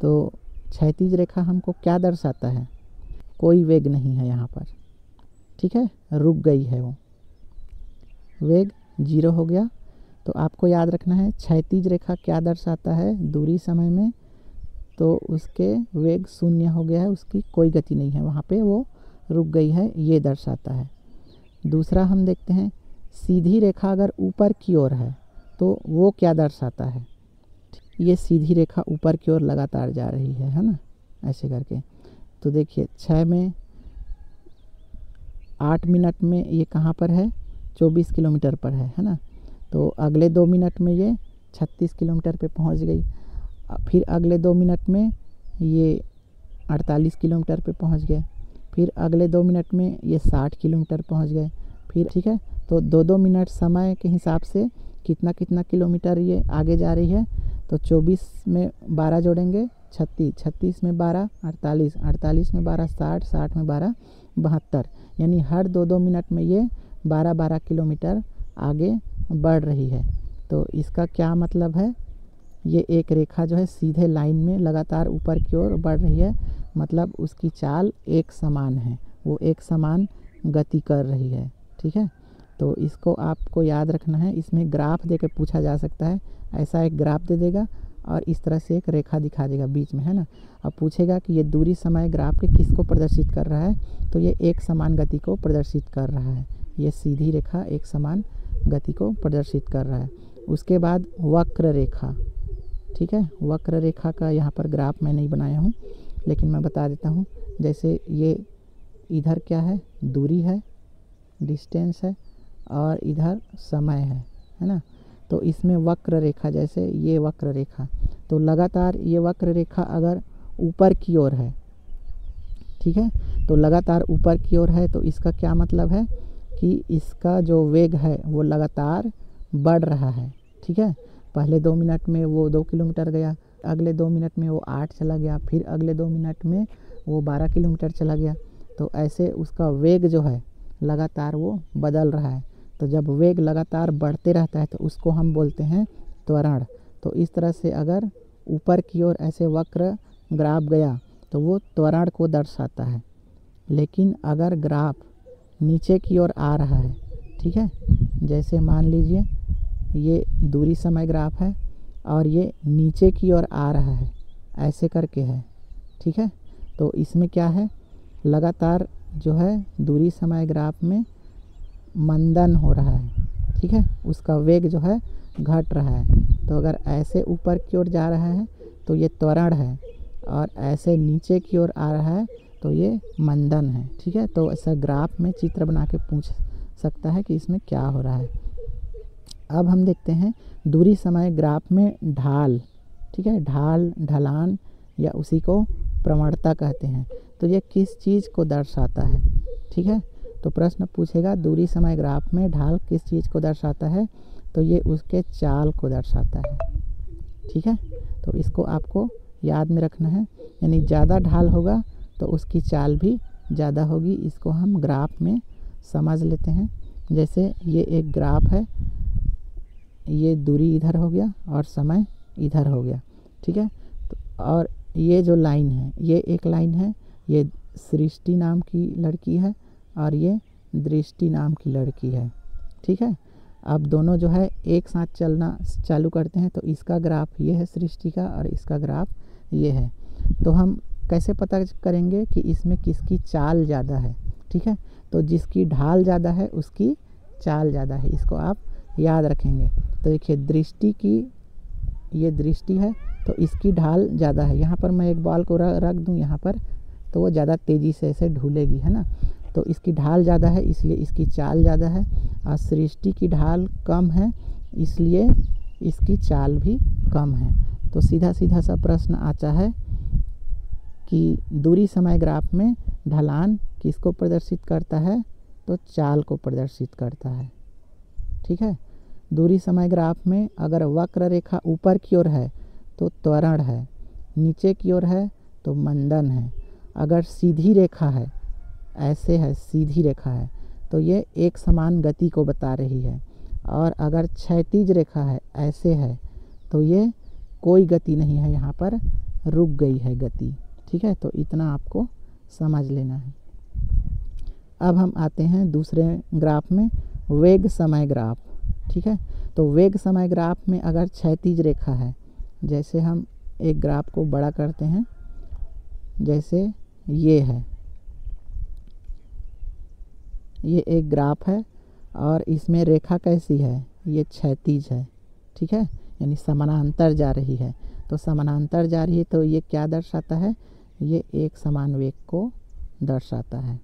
तो क्षैतिज रेखा हमको क्या दर्शाता है, कोई वेग नहीं है यहाँ पर, ठीक है, रुक गई है वो, वेग 0 हो गया। तो आपको याद रखना है क्षैतिज रेखा क्या दर्शाता है दूरी समय में, तो उसके वेग 0 हो गया है, उसकी कोई गति नहीं है, वहाँ पे वो रुक गई है, ये दर्शाता है। दूसरा हम देखते हैं सीधी रेखा अगर ऊपर की ओर है तो वो क्या दर्शाता है, ये सीधी रेखा ऊपर की ओर लगातार जा रही है ना, ऐसे करके। तो देखिए 6 में 8 मिनट में ये कहाँ पर है, 24 किलोमीटर पर है ना। तो अगले 2 मिनट में ये 36 किलोमीटर पे पहुंच गई। फिर अगले 2 मिनट में ये 48 किलोमीटर पे पहुंच गए, फिर अगले 2 मिनट में ये 60 किलोमीटर पहुंच गए, फिर ठीक है। तो 2-2 मिनट समय के हिसाब से कितना कितना किलोमीटर ये आगे जा रही है। तो 24 में 12 जोड़ेंगे 36, 36 में 12 48, 48 में 12 60, 60 में 12 72, यानी हर 2-2 मिनट में ये 12-12 किलोमीटर आगे बढ़ रही है। तो इसका क्या मतलब है, ये एक रेखा जो है सीधे लाइन में लगातार ऊपर की ओर बढ़ रही है, मतलब उसकी चाल एक समान है, वो एक समान गति कर रही है। ठीक है, तो इसको आपको याद रखना है। इसमें ग्राफ दे के पूछा जा सकता है, ऐसा एक ग्राफ दे देगा और इस तरह से एक रेखा दिखा देगा बीच में, है ना। अब पूछेगा कि ये दूरी समय ग्राफ के किसको प्रदर्शित कर रहा है, तो ये एक समान गति को प्रदर्शित कर रहा है। ये सीधी रेखा एक समान गति को प्रदर्शित कर रहा है। उसके बाद वक्र रेखा, ठीक है, वक्र रेखा का यहाँ पर ग्राफ मैं नहीं बनाया हूँ, लेकिन मैं बता देता हूँ। जैसे ये इधर क्या है, दूरी है, डिस्टेंस है, और इधर समय है ना। तो इसमें वक्र रेखा, जैसे ये वक्र रेखा, तो लगातार ये वक्र रेखा अगर ऊपर की ओर है, ठीक है, तो लगातार ऊपर की ओर है, तो इसका क्या मतलब है कि इसका जो वेग है वो लगातार बढ़ रहा है। ठीक है, पहले 2 मिनट में वो 2 किलोमीटर गया, अगले 2 मिनट में वो 8 चला गया, फिर अगले 2 मिनट में वो 12 किलोमीटर चला गया। तो ऐसे उसका वेग जो है लगातार वो बदल रहा है। तो जब वेग लगातार बढ़ते रहता है तो उसको हम बोलते हैं त्वरण। तो इस तरह से अगर ऊपर की ओर ऐसे वक्र ग्राफ गया तो वो त्वरण को दर्शाता है। लेकिन अगर ग्राफ नीचे की ओर आ रहा है, ठीक है, जैसे मान लीजिए ये दूरी समय ग्राफ है और ये नीचे की ओर आ रहा है, ऐसे करके है, ठीक है, तो इसमें क्या है, लगातार जो है दूरी समय ग्राफ में मंदन हो रहा है। ठीक है, उसका वेग जो है घट रहा है। तो अगर ऐसे ऊपर की ओर जा रहा है तो ये त्वरण है, और ऐसे नीचे की ओर आ रहा है तो ये मंदन है। ठीक है, तो ऐसा ग्राफ में चित्र बना के पूछ सकता है कि इसमें क्या हो रहा है। अब हम देखते हैं दूरी समय ग्राफ में ढाल। ठीक है, ढाल, ढलान या उसी को प्रवणता कहते हैं। तो ये किस चीज़ को दर्शाता है। ठीक है, तो प्रश्न पूछेगा दूरी समय ग्राफ में ढाल किस चीज़ को दर्शाता है, तो ये उसके चाल को दर्शाता है। ठीक है, तो इसको आपको याद में रखना है, यानी ज़्यादा ढाल होगा तो उसकी चाल भी ज़्यादा होगी। इसको हम ग्राफ में समझ लेते हैं। जैसे ये एक ग्राफ है, ये दूरी इधर हो गया और समय इधर हो गया। ठीक है, तो और ये जो लाइन है, ये एक लाइन है, ये सृष्टि नाम की लड़की है और ये दृष्टि नाम की लड़की है। ठीक है, अब दोनों जो है एक साथ चलना चालू करते हैं, तो इसका ग्राफ ये है सृष्टि का और इसका ग्राफ ये है। तो हम कैसे पता करेंगे कि इसमें किसकी चाल ज़्यादा है। ठीक है, तो जिसकी ढाल ज़्यादा है उसकी चाल ज़्यादा है, इसको आप याद रखेंगे। तो देखिए दृष्टि की, ये दृष्टि है तो इसकी ढाल ज़्यादा है। यहाँ पर मैं एक बॉल को रख दूँ यहाँ पर, तो वो ज़्यादा तेज़ी से ऐसे ढूलेगी, है ना। तो इसकी ढाल ज़्यादा है इसलिए इसकी चाल ज़्यादा है, और सृष्टि की ढाल कम है इसलिए इसकी चाल भी कम है। तो सीधा सीधा सा प्रश्न आता है कि दूरी समय ग्राफ में ढलान किसको प्रदर्शित करता है, तो चाल को प्रदर्शित करता है। ठीक है, दूरी समय ग्राफ में अगर वक्र रेखा ऊपर की ओर है तो त्वरण है, नीचे की ओर है तो मंदन है। अगर सीधी रेखा है, ऐसे है सीधी रेखा है, तो ये एक समान गति को बता रही है। और अगर क्षैतिज रेखा है, ऐसे है, तो ये कोई गति नहीं है, यहाँ पर रुक गई है गति। ठीक है, तो इतना आपको समझ लेना है। अब हम आते हैं दूसरे ग्राफ में, वेग समय ग्राफ। ठीक है, तो वेग समय ग्राफ में अगर क्षैतिज रेखा है, जैसे हम एक ग्राफ को बड़ा करते हैं, जैसे ये है, ये एक ग्राफ है और इसमें रेखा कैसी है, ये क्षैतिज है। ठीक है, यानी समानांतर जा रही है। तो समानांतर जा रही है तो ये क्या दर्शाता है, ये एक समान वेग को दर्शाता है।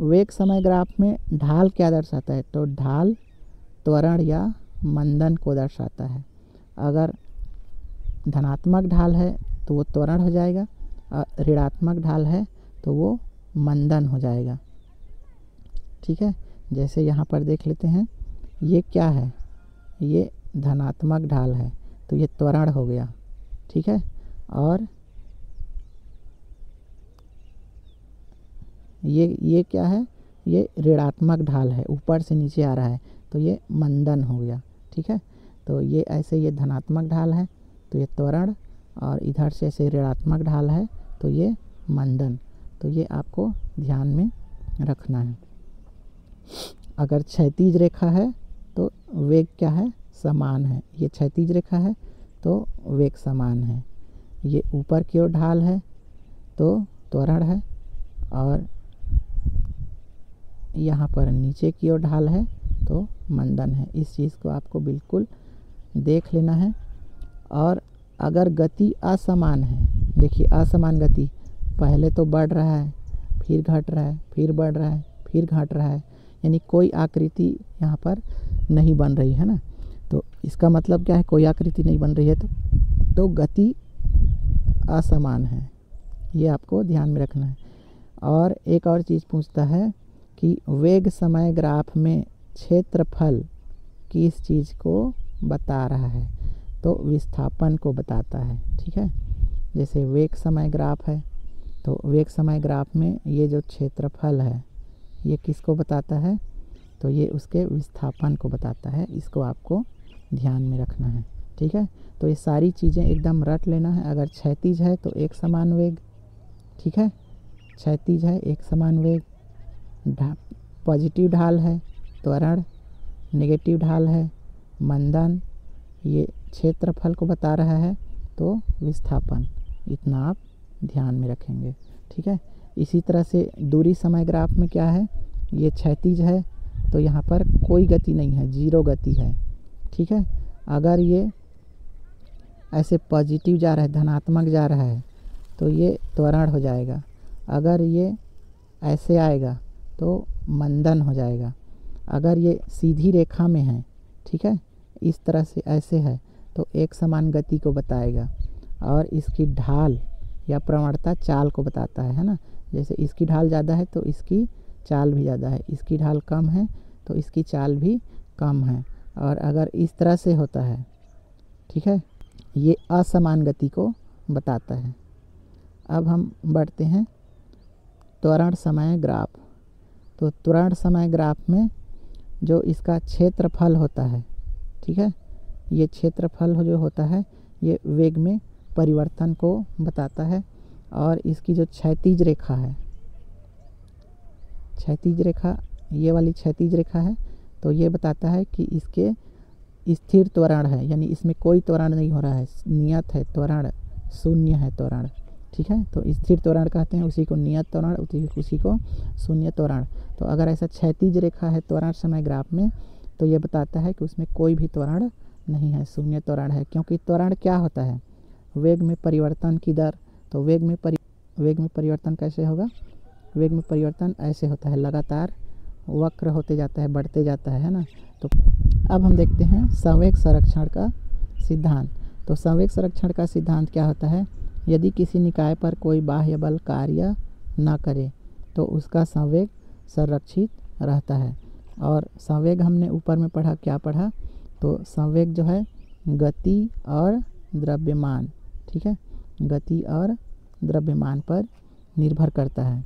वेग समय ग्राफ में ढाल क्या दर्शाता है, तो ढाल त्वरण या मंदन को दर्शाता है। अगर धनात्मक ढाल है तो वो त्वरण हो जाएगा, और ऋणात्मक ढाल है तो वो मंदन हो जाएगा। ठीक है, जैसे यहाँ पर देख लेते हैं, ये क्या है, ये धनात्मक ढाल है तो ये त्वरण हो गया। ठीक है, और ये क्या है, ये ऋणात्मक ढाल है, ऊपर से नीचे आ रहा है तो ये मंदन हो गया। ठीक है, तो ये ऐसे ये धनात्मक ढाल है तो ये त्वरण, और इधर से ऐसे ऋणात्मक ढाल है तो ये मंदन। तो ये आपको ध्यान में रखना है। अगर क्षैतिज रेखा है तो वेग क्या है, समान है। ये क्षैतिज रेखा है तो वेग समान है। ये ऊपर की ओर ढाल है तो त्वरण है, और यहाँ पर नीचे की ओर ढाल है तो मंदन है। इस चीज़ को आपको बिल्कुल देख लेना है। और अगर गति असमान है, देखिए असमान गति, पहले तो बढ़ रहा है, फिर घट रहा है, फिर बढ़ रहा है, फिर घट रहा है, यानी कोई आकृति यहाँ पर नहीं बन रही है ना। तो इसका मतलब क्या है, कोई आकृति नहीं बन रही है तो गति असमान है। ये आपको ध्यान में रखना है। और एक और चीज़ पूछता है कि वेग समय ग्राफ में क्षेत्रफल किस चीज़ को बता रहा है, तो विस्थापन को बताता है। ठीक है, जैसे वेग समय ग्राफ है तो वेग समय ग्राफ में ये जो क्षेत्रफल है ये किसको बताता है, तो ये उसके विस्थापन को बताता है। इसको आपको ध्यान में रखना है। ठीक है, तो ये सारी चीज़ें एकदम रट लेना है। अगर क्षैतिज है तो एक समान वेग, ठीक है, क्षैतिज है एक समान वेग, पॉजिटिव ढाल है त्वरण, नेगेटिव ढाल है मंदन, ये क्षेत्रफल को बता रहा है तो विस्थापन। इतना आप ध्यान में रखेंगे। ठीक है, इसी तरह से दूरी समय ग्राफ में क्या है, ये क्षैतिज है तो यहाँ पर कोई गति नहीं है, जीरो गति है। ठीक है, अगर ये ऐसे पॉजिटिव जा रहा है, धनात्मक जा रहा है तो ये त्वरण हो जाएगा। अगर ये ऐसे आएगा तो मंदन हो जाएगा। अगर ये सीधी रेखा में है, ठीक है, इस तरह से ऐसे है तो एक समान गति को बताएगा। और इसकी ढाल या प्रवणता चाल को बताता है ना। जैसे इसकी ढाल ज़्यादा है तो इसकी चाल भी ज़्यादा है, इसकी ढाल कम है तो इसकी चाल भी कम है। और अगर इस तरह से होता है, ठीक है, ये असमान गति को बताता है। अब हम बढ़ते हैं त्वरण समय ग्राफ। तो त्वरण समय ग्राफ में जो इसका क्षेत्रफल होता है, ठीक है, ये क्षेत्रफल जो होता है ये वेग में परिवर्तन को बताता है। और इसकी जो क्षैतिज रेखा है, क्षैतिज रेखा, ये वाली क्षैतिज रेखा है तो ये बताता है कि इसके स्थिर त्वरण है, यानी इसमें कोई त्वरण नहीं हो रहा है, नियत है त्वरण, शून्य है त्वरण। ठीक है, तो स्थिर त्वरण कहते हैं उसी को नियत त्वरण, उसी को शून्य त्वरण। तो अगर ऐसा क्षैतिज रेखा है त्वरण समय ग्राफ में तो ये बताता है कि उसमें कोई भी त्वरण नहीं है, शून्य त्वरण है। क्योंकि त्वरण क्या होता है, वेग में परिवर्तन की दर। तो वेग में परिवर्तन कैसे होगा, वेग में परिवर्तन ऐसे होता है, लगातार वक्र होते जाता है, बढ़ते जाता है ना। तो अब हम देखते हैं संवेग संरक्षण का सिद्धांत। तो संवेग संरक्षण का सिद्धांत क्या होता है, यदि किसी निकाय पर कोई बाह्य बल कार्य न करे तो उसका संवेग संरक्षित रहता है। और संवेग हमने ऊपर में पढ़ा, क्या पढ़ा, तो संवेग जो है गति और द्रव्यमान, ठीक है, गति और द्रव्यमान पर निर्भर करता है।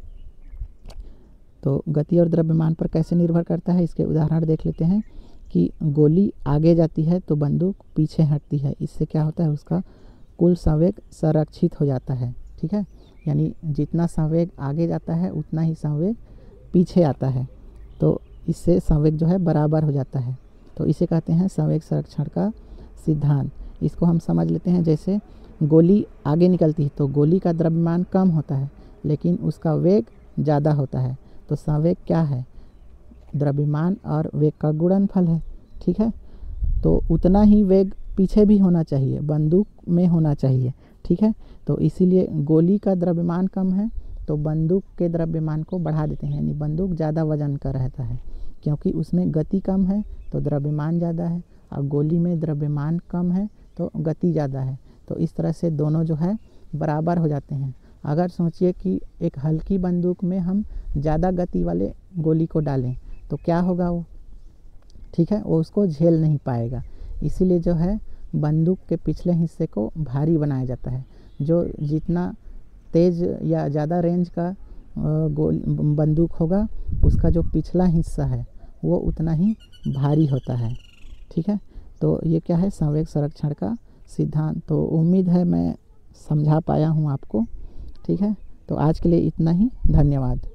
तो गति और द्रव्यमान पर कैसे निर्भर करता है, इसके उदाहरण देख लेते हैं कि गोली आगे जाती है तो बंदूक पीछे हटती है। इससे क्या होता है, उसका कुल संवेग संरक्षित हो जाता है। ठीक है, यानी जितना संवेग आगे जाता है उतना ही संवेग पीछे आता है, तो इससे संवेग जो है बराबर हो जाता है। तो इसे कहते हैं संवेग संरक्षण का सिद्धांत। इसको हम समझ लेते हैं, जैसे गोली आगे निकलती है तो गोली का द्रव्यमान कम होता है लेकिन उसका वेग ज़्यादा होता है। तो संवेग क्या है, द्रव्यमान और वेग का गुणनफल है। ठीक है, तो उतना ही वेग पीछे भी होना चाहिए, बंदूक में होना चाहिए। ठीक है, तो इसीलिए गोली का द्रव्यमान कम है तो बंदूक के द्रव्यमान को बढ़ा देते हैं, यानी बंदूक ज़्यादा वजन का रहता है क्योंकि उसमें गति कम है तो द्रव्यमान ज़्यादा है, और गोली में द्रव्यमान कम है तो गति ज़्यादा है। तो इस तरह से दोनों जो है बराबर हो जाते हैं। अगर सोचिए कि एक हल्की बंदूक में हम ज़्यादा गति वाले गोली को डालें तो क्या होगा वो, ठीक है, वो उसको झेल नहीं पाएगा। इसीलिए जो है बंदूक के पिछले हिस्से को भारी बनाया जाता है। जो जितना तेज़ या ज़्यादा रेंज का बंदूक होगा उसका जो पिछला हिस्सा है वो उतना ही भारी होता है, ठीक है। तो ये क्या है, संवेग संरक्षण का सिद्धांत। तो उम्मीद है मैं समझा पाया हूँ आपको, ठीक है। तो आज के लिए इतना ही, धन्यवाद।